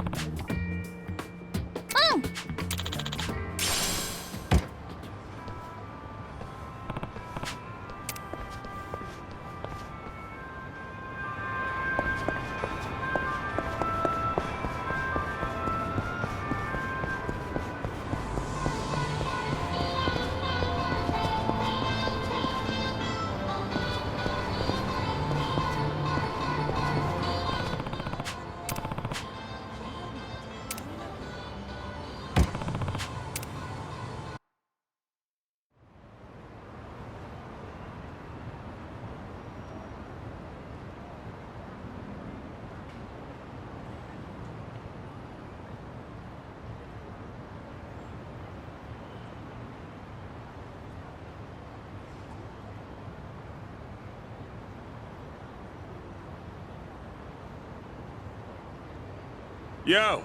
Yo!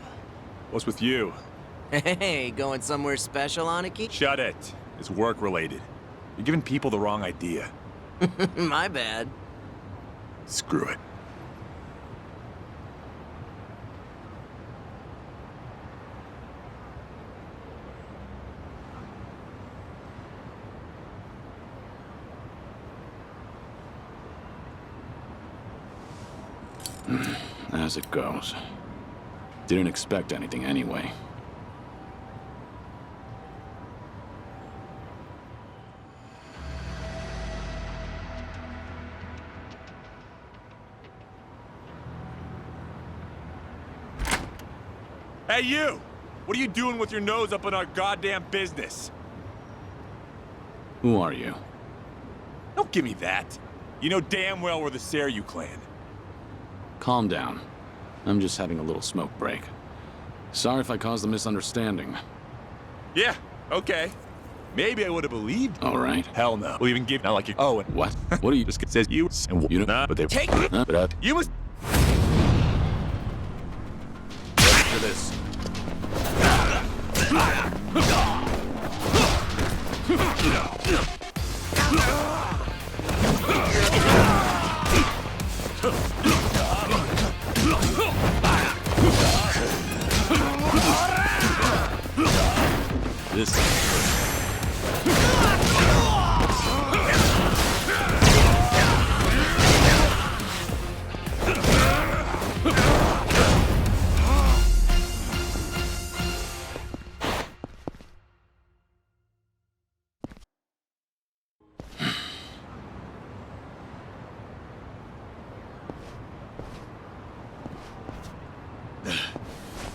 What's with you? Hey, going somewhere special, Aniki? Shut it. It's work-related. You're giving people the wrong idea. My bad. Screw it. As it goes. Didn't expect anything anyway. Hey, you! What are you doing with your nose up in our goddamn business? Who are you? Don't give me that. You know damn well we're the Seiryu clan. Calm down. I'm just having a little smoke break. Sorry if I caused a misunderstanding. Yeah, okay. Maybe I would have believed. All right. Hell no. We'll even give now like you. Oh, and What? What are you? just says you and you know, but they Take you must. Ready for this. This.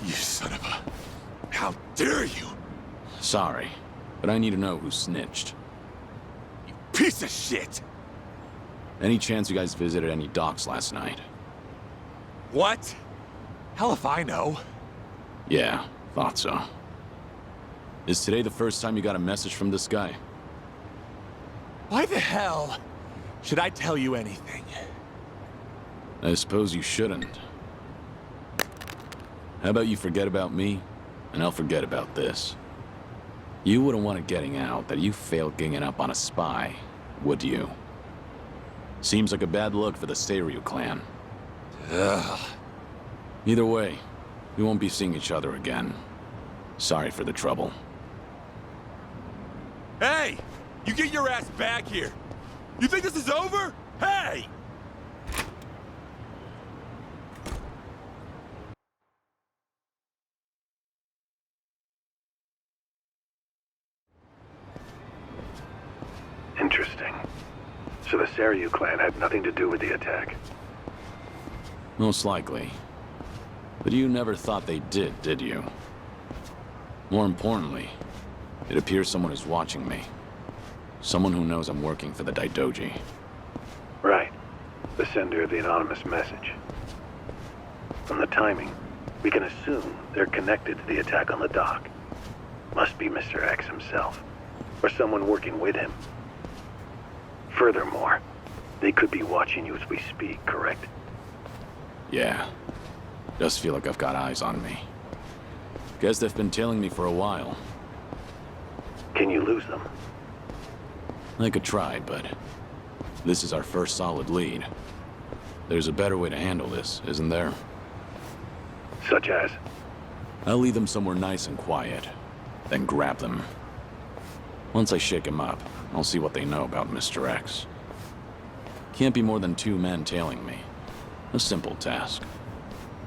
You son of a. How dare you! Sorry, but I need to know who snitched. Piece of shit! Any chance you guys visited any docks last night? What? Hell if I know. Yeah, thought so. Is today the first time you got a message from this guy? Why the hell should I tell you anything? I suppose you shouldn't. How about you forget about me, and I'll forget about this. You wouldn't want it getting out that you failed ganging up on a spy, would you? Seems like a bad look for the Seiryu clan. Ugh. Either way, we won't be seeing each other again. Sorry for the trouble. Hey! You get your ass back here! You think this is over? Hey! Interesting. So the Seiryu clan had nothing to do with the attack. Most likely. But you never thought they did you? More importantly, it appears someone is watching me. Someone who knows I'm working for the Daidoji. Right. The sender of the anonymous message. From the timing, we can assume they're connected to the attack on the dock. Must be Mr. X himself, or someone working with him. Furthermore, they could be watching you as we speak, correct? Yeah. Just feel like I've got eyes on me. Guess they've been tailing me for a while. Can you lose them? I could try, but this is our first solid lead. There's a better way to handle this, isn't there? Such as? I'll lead them somewhere nice and quiet, then grab them. Once I shake them up, I'll see what they know about Mr. X. Can't be more than 2 men tailing me. A simple task.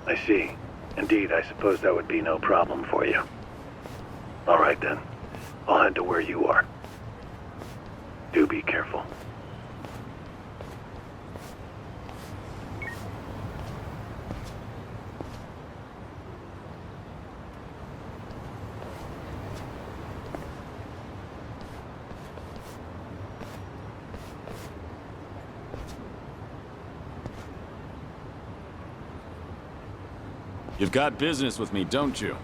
I see. Indeed, I suppose that would be no problem for you. All right then. I'll head to where you are. Do be careful. You've got business with me, don't you?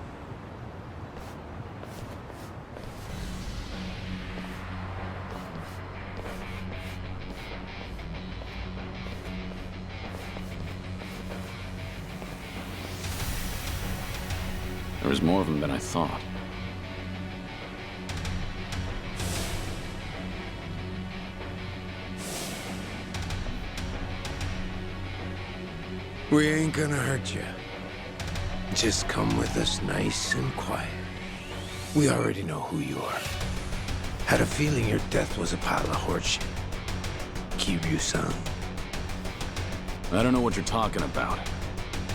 There was more of them than I thought. We ain't gonna hurt you. Just come with us nice and quiet. We already know who you are. Had a feeling your death was a pile of horseshit. Kiryu-san. I don't know what you're talking about.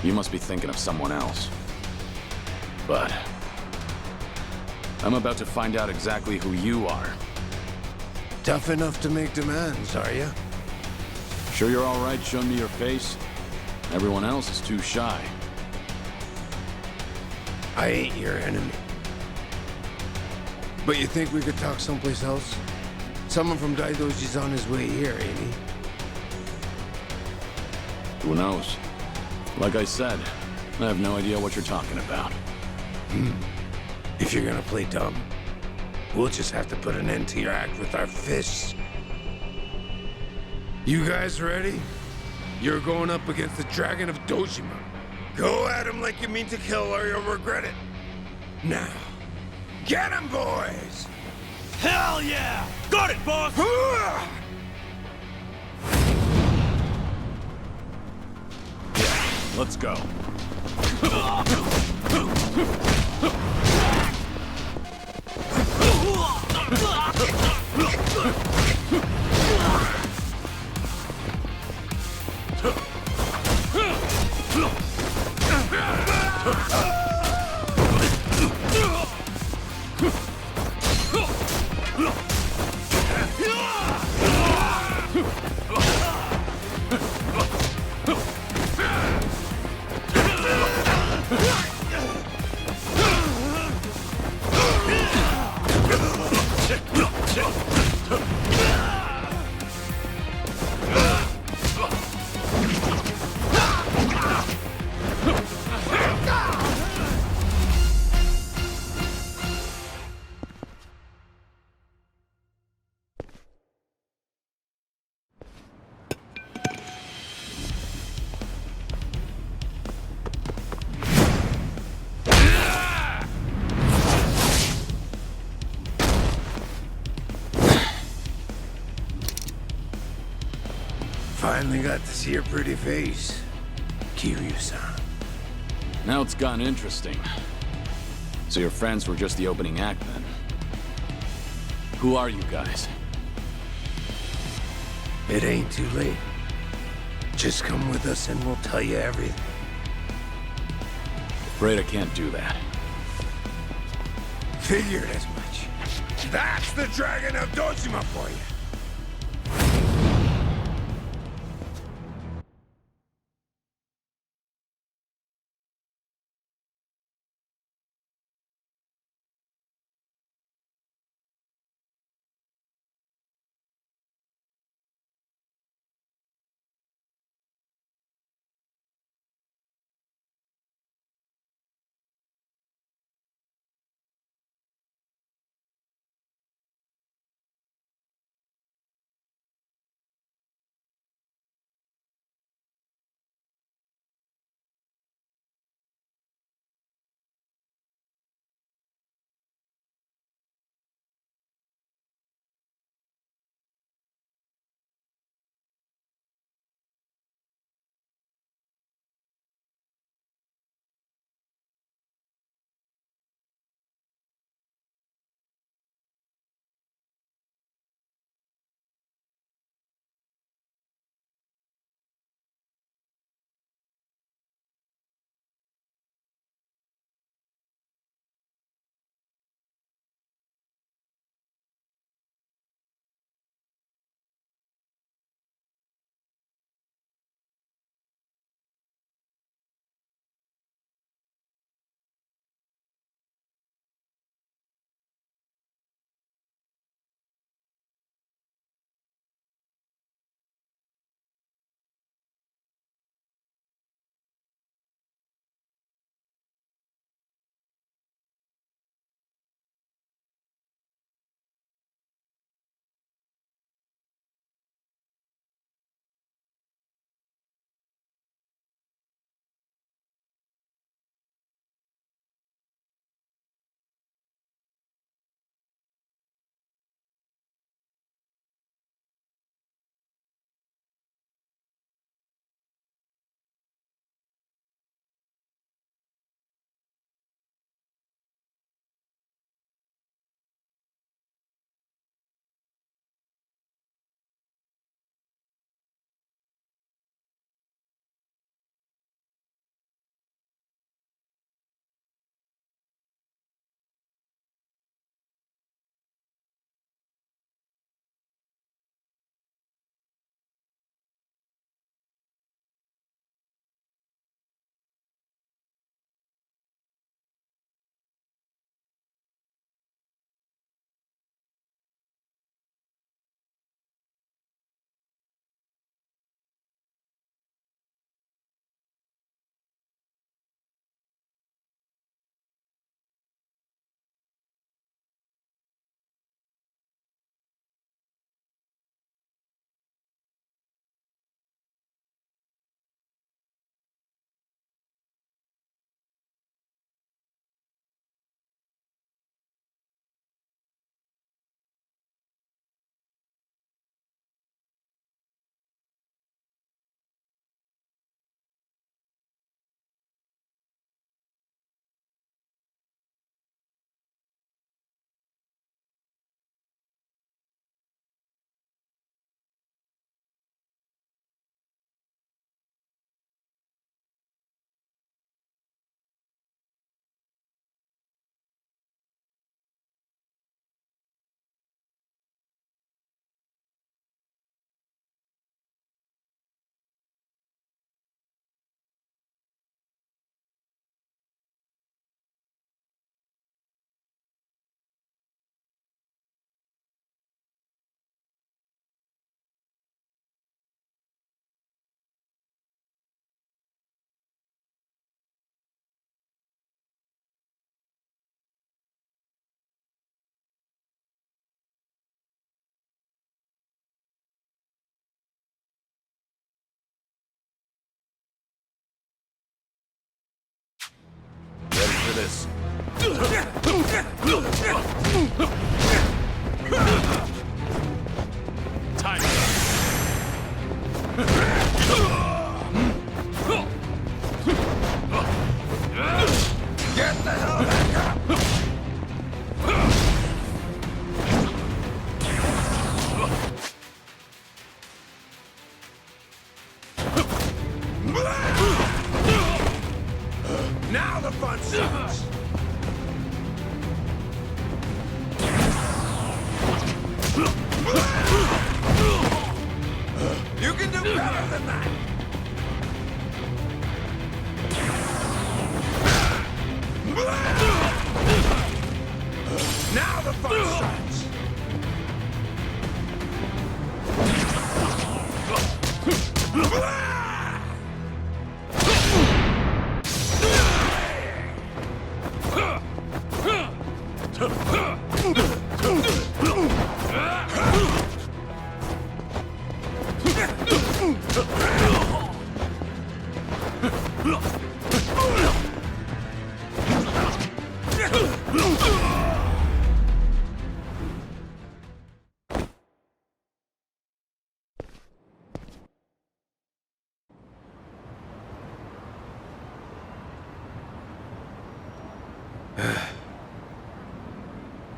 You must be thinking of someone else. But I'm about to find out exactly who you are. Tough enough to make demands, are you? Sure you're all right showing me your face? Everyone else is too shy. I ain't your enemy. But you think we could talk someplace else? Someone from Daidoji's on his way here, ain't he? Who knows? Like I said, I have no idea what you're talking about. If you're gonna play dumb, we'll just have to put an end to your act with our fists. You guys ready? You're going up against the Dragon of Dojima. Go at him like you mean to kill or you'll regret it. Now, get him, boys! Hell yeah! Got it, boss! Let's go. Finally got to see your pretty face, Kiryu-san. Now it's gotten interesting. So your friends were just the opening act then? Who are you guys? It ain't too late. Just come with us and we'll tell you everything. Afraid I can't do that. Figured as much. That's the Dragon of Dojima for you. this. Time. Get the hell back up! Now the fun starts! You can do better than that! Now the fun starts!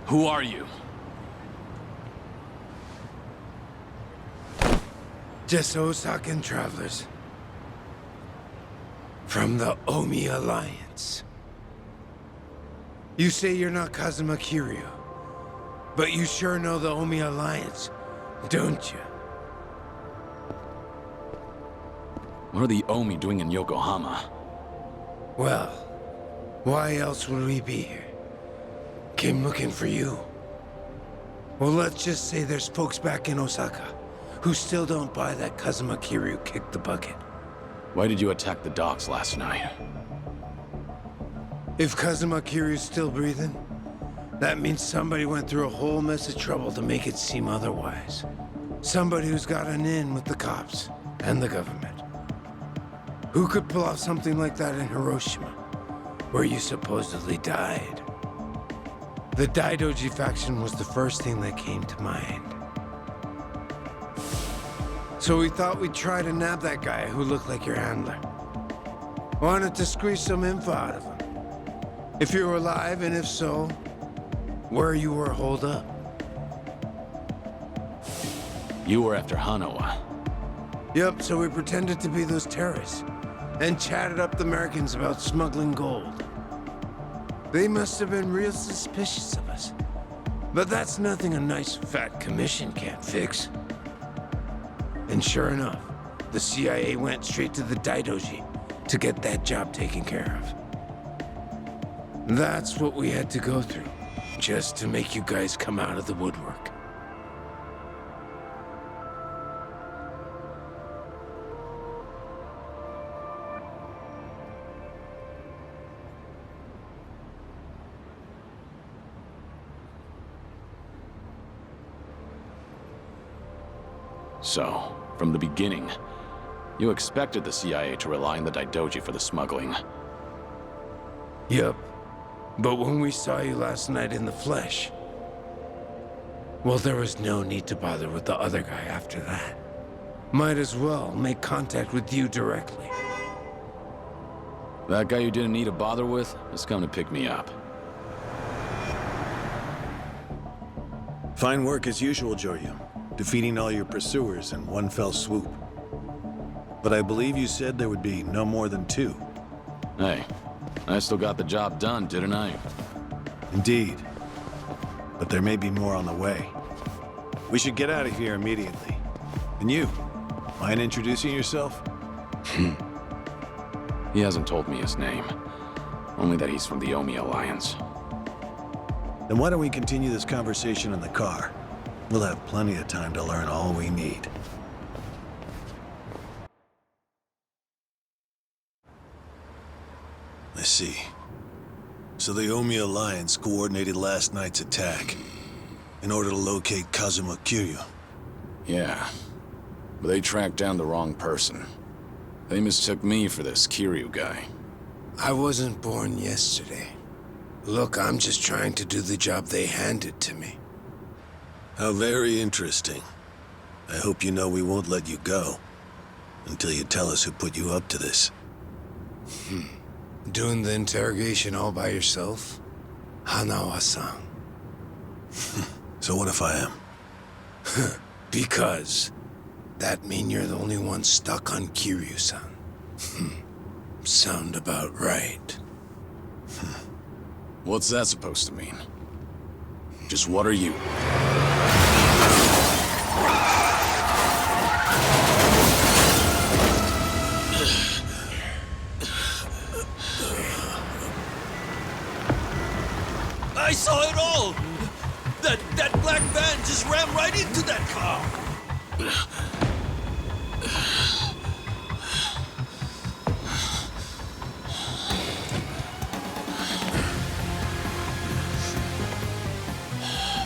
Who are you? Just Osakan travelers. From the Omi Alliance. You say you're not Kazuma Kiryu, but you sure know the Omi Alliance, don't you? What are the Omi doing in Yokohama? Well, why else would we be here? Came looking for you. Well, let's just say there's folks back in Osaka who still don't buy that Kazuma Kiryu kicked the bucket. Why did you attack the docks last night? If Kazuma Kiryu's still breathing, that means somebody went through a whole mess of trouble to make it seem otherwise. Somebody who's got an in with the cops and the government. Who could pull off something like that in Hiroshima, where you supposedly died? The Daidoji faction was the first thing that came to mind. So we thought we'd try to nab that guy who looked like your handler. Wanted to squeeze some info out of him. If you were alive, and if so, where you were holed up. You were after Hanawa. Yep, so we pretended to be those terrorists, and chatted up the Americans about smuggling gold. They must have been real suspicious of us. But that's nothing a nice fat commission can't fix. And sure enough, the CIA went straight to the Daidoji to get that job taken care of. That's what we had to go through, just to make you guys come out of the woodwork. So, from the beginning, you expected the CIA to rely on the Daidoji for the smuggling. Yep. But when we saw you last night in the flesh, well, there was no need to bother with the other guy after that. Might as well make contact with you directly. That guy you didn't need to bother with has come to pick me up. Fine work as usual, Joryu. Defeating all your pursuers in one fell swoop. But I believe you said there would be no more than 2. Hey, I still got the job done, didn't I? Indeed. But there may be more on the way. We should get out of here immediately. And you, mind introducing yourself? He hasn't told me his name. Only that he's from the Omi Alliance. Then why don't we continue this conversation in the car? We'll have plenty of time to learn all we need. I see. So the Omi Alliance coordinated last night's attack in order to locate Kazuma Kiryu. Yeah, but they tracked down the wrong person. They mistook me for this Kiryu guy. I wasn't born yesterday. Look, I'm just trying to do the job they handed to me. How very interesting. I hope you know we won't let you go until you tell us who put you up to this. Doing the interrogation all by yourself? Hanawa-san. So what if I am? Because that mean you're the only one stuck on Kiryu-san. Sound about right. What's that supposed to mean? Just what are you? I saw it all! That black van just ran right into that car!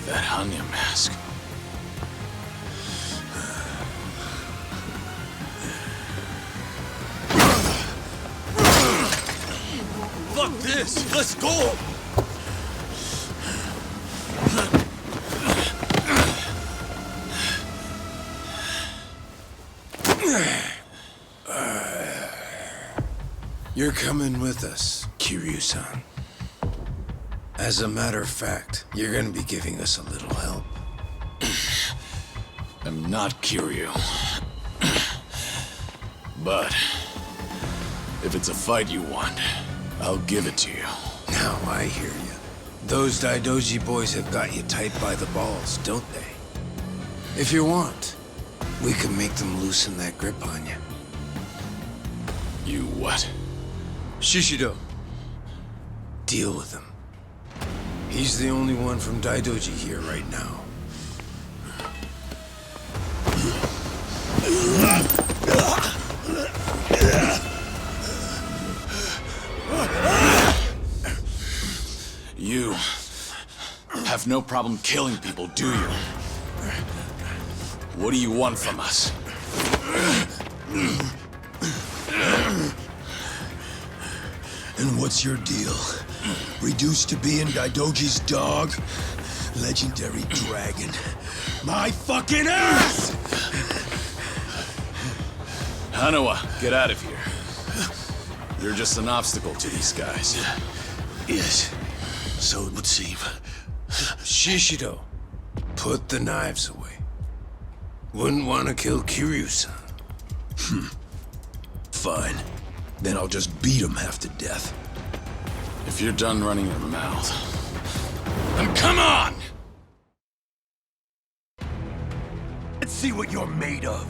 That Hanya mask. Fuck this! Let's go! You're coming with us, Kiryu-san. As a matter of fact, you're gonna be giving us a little help. I'm not Kiryu. But if it's a fight you want, I'll give it to you. Now I hear you. Those Daidoji boys have got you tight by the balls, don't they? If you want, we can make them loosen that grip on you. You what? Shishido. Deal with him. He's the only one from Daidoji here right now. You have no problem killing people, do you? What do you want from us? And what's your deal? Reduced to being Daidoji's dog? Legendary dragon. My fucking ass! Hanawa, get out of here. You're just an obstacle to these guys. Yes, so it would seem. Shishido, put the knives away. Wouldn't want to kill Kiryu-san. Fine. Then I'll just beat him half to death. If you're done running your mouth, then come on! Let's see what you're made of.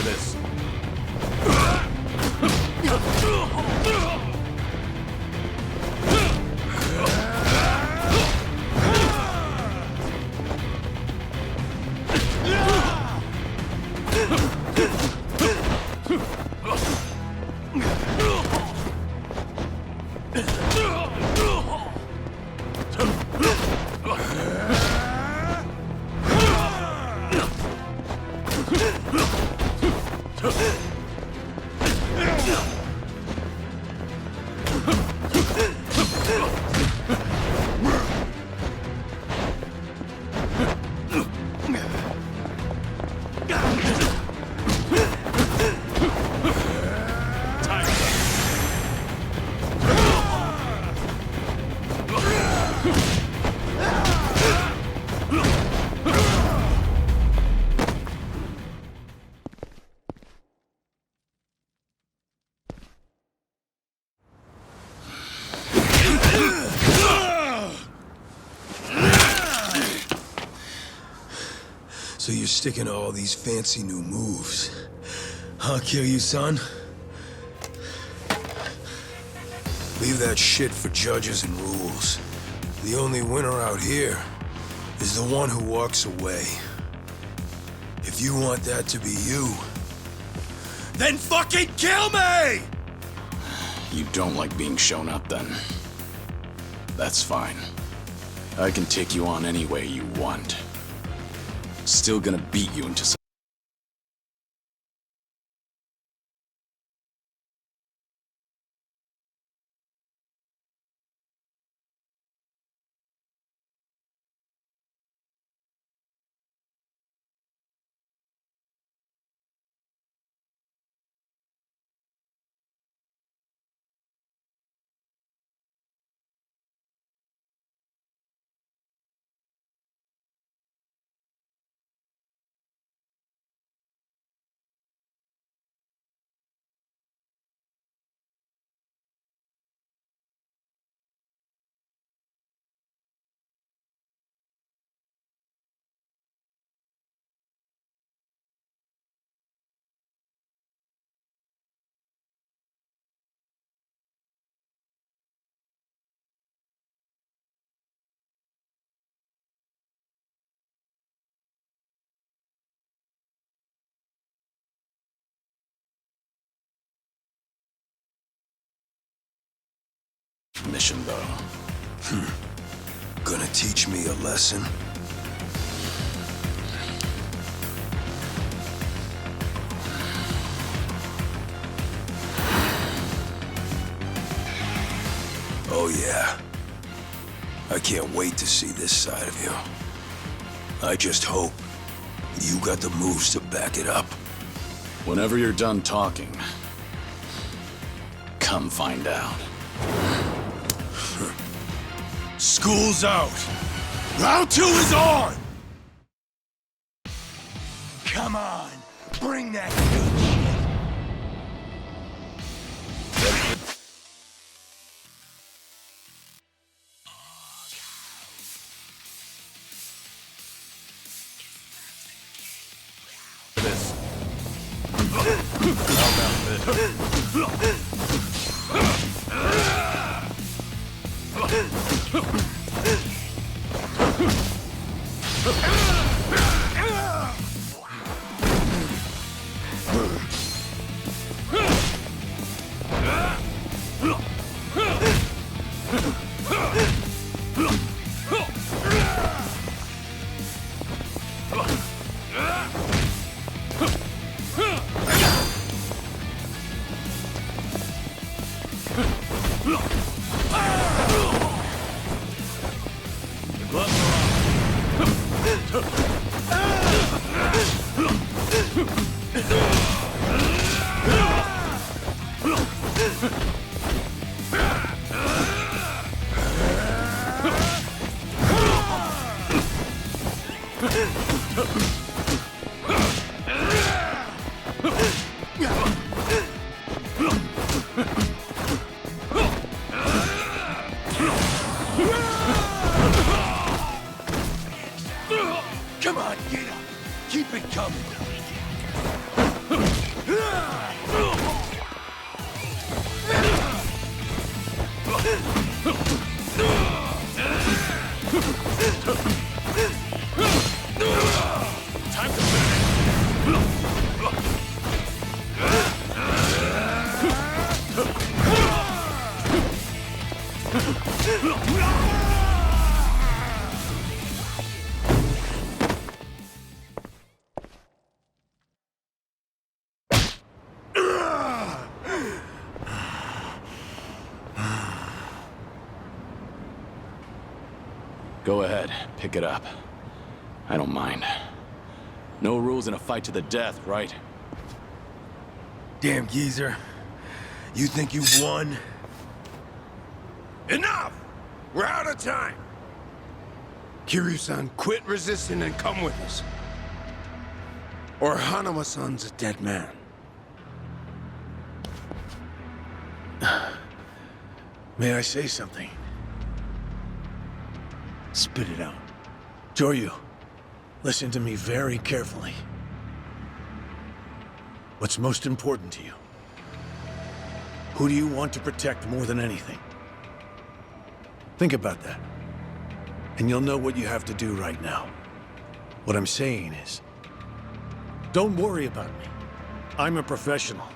This. So you're sticking to all these fancy new moves. I'll kill you, son. Leave that shit for judges and rules. The only winner out here is the one who walks away. If you want that to be you, then fucking kill me! You don't like being shown up, then? That's fine. I can take you on any way you want. Still gonna beat you into some... mission, though. Gonna teach me a lesson? Oh yeah. I can't wait to see this side of you. I just hope you got the moves to back it up. Whenever you're done talking, come find out. School's out. Round 2 is on! Come on, bring that good shit. Come on, get up. Keep it coming. Time to finish. Go ahead, pick it up. I don't mind. No rules in a fight to the death, right? Damn geezer. You think you've won? Enough! We're out of time! Kiryu-san, quit resisting and come with us. Or Hanama-san's a dead man. May I say something? Spit it out. Joryu, Listen to me very carefully. What's most important to you? Who do you want to protect more than anything? Think about that. And you'll know what you have to do right now. What I'm saying is, don't worry about me. I'm a professional.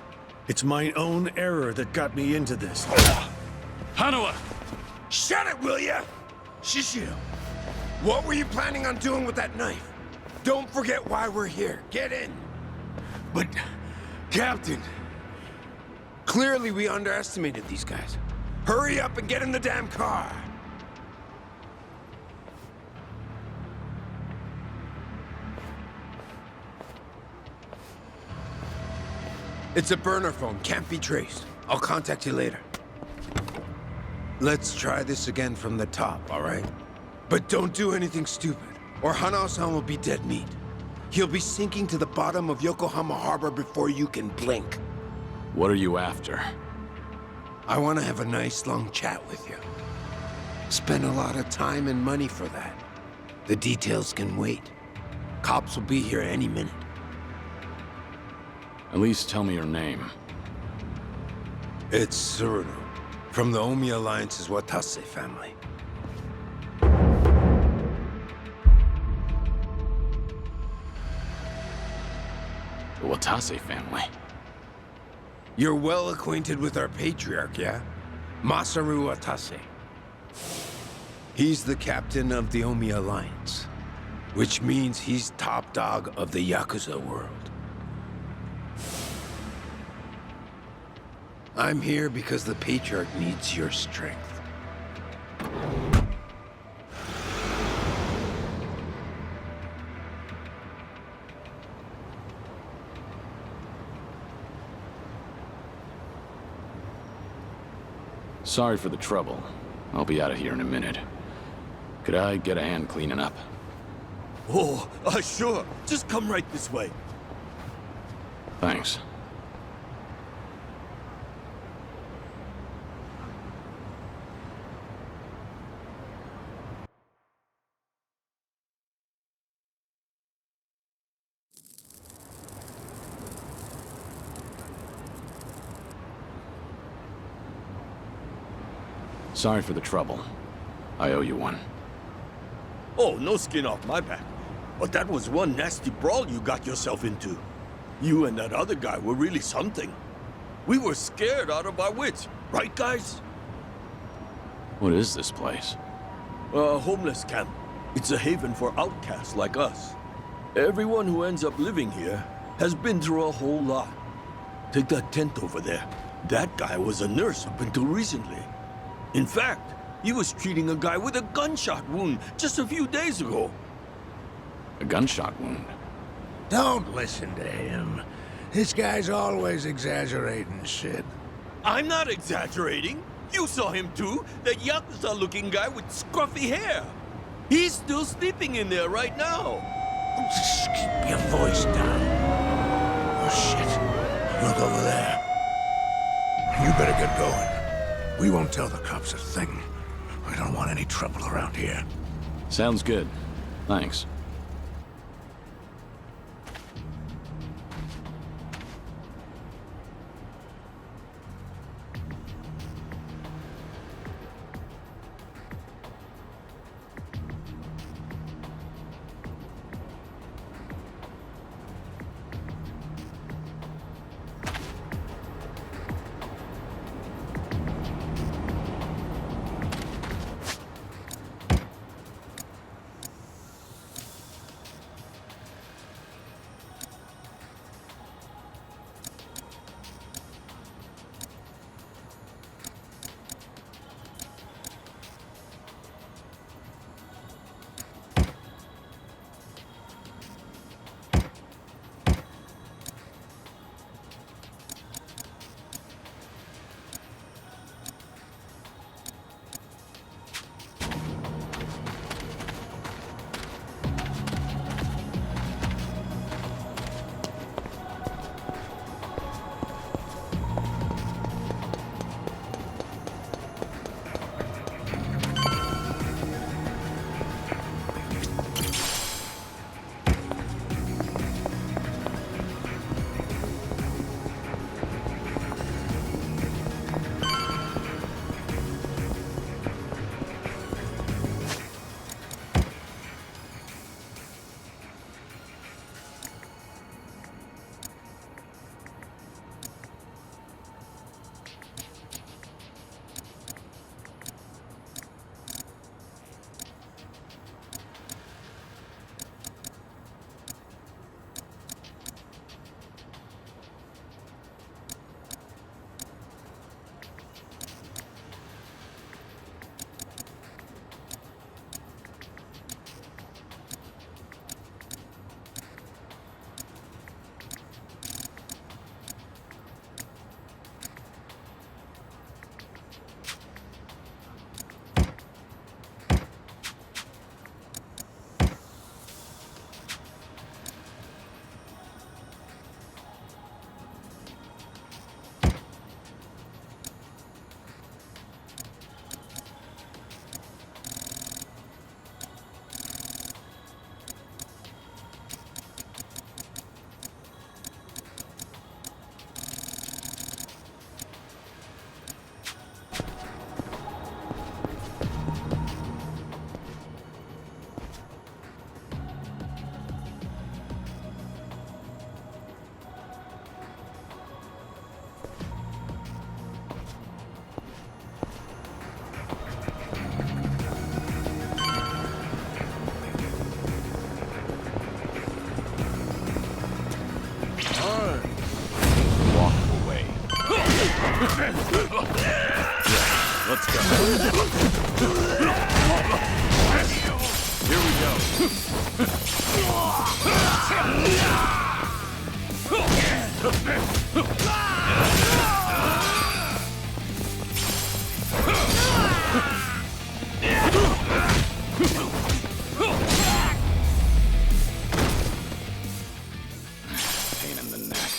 It's my own error that got me into this. Hanawa! Shut it, will ya? Shishio, what were you planning on doing with that knife? Don't forget why we're here. Get in. But, Captain, clearly we underestimated these guys. Hurry up and get in the damn car. It's a burner phone, can't be traced. I'll contact you later. Let's try this again from the top, all right? But don't do anything stupid, or Hanao-san will be dead meat. He'll be sinking to the bottom of Yokohama Harbor before you can blink. What are you after? I want to have a nice long chat with you. Spend a lot of time and money for that. The details can wait. Cops will be here any minute. At least tell me your name. It's Tsuruno, from the Omi Alliance's Watase family. The Watase family. You're well acquainted with our patriarch, yeah? Masaru Watase. He's the captain of the Omi Alliance, which means he's top dog of the Yakuza world. I'm here because the patriarch needs your strength. Sorry for the trouble. I'll be out of here in a minute. Could I get a hand cleaning up? Oh, sure. Just come right this way. Thanks. Sorry for the trouble. I owe you one. Oh, no skin off my back. But that was one nasty brawl you got yourself into. You and that other guy were really something. We were scared out of our wits, right, guys? What is this place? A homeless camp. It's a haven for outcasts like us. Everyone who ends up living here has been through a whole lot. Take that tent over there. That guy was a nurse up until recently. In fact, he was treating a guy with a gunshot wound just a few days ago. A gunshot wound? Don't listen to him. This guy's always exaggerating shit. I'm not exaggerating. You saw him too, that Yakuza-looking guy with scruffy hair. He's still sleeping in there right now. Just keep your voice down. Oh, shit. Look over there. You better get going. We won't tell the cops a thing. We don't want any trouble around here. Sounds good. Thanks. Here we go. Pain in the neck.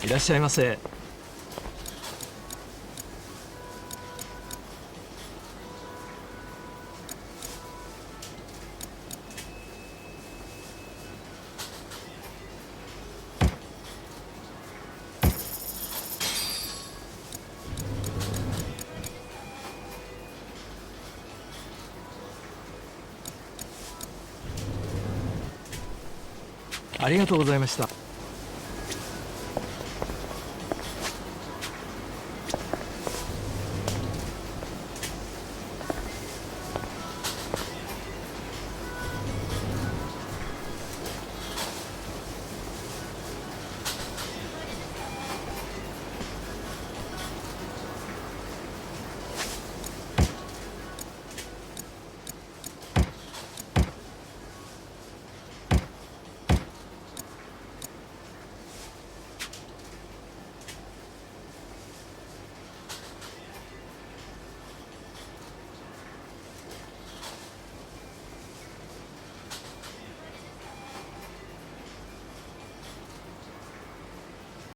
いらっしゃいませ。ありがとうございました。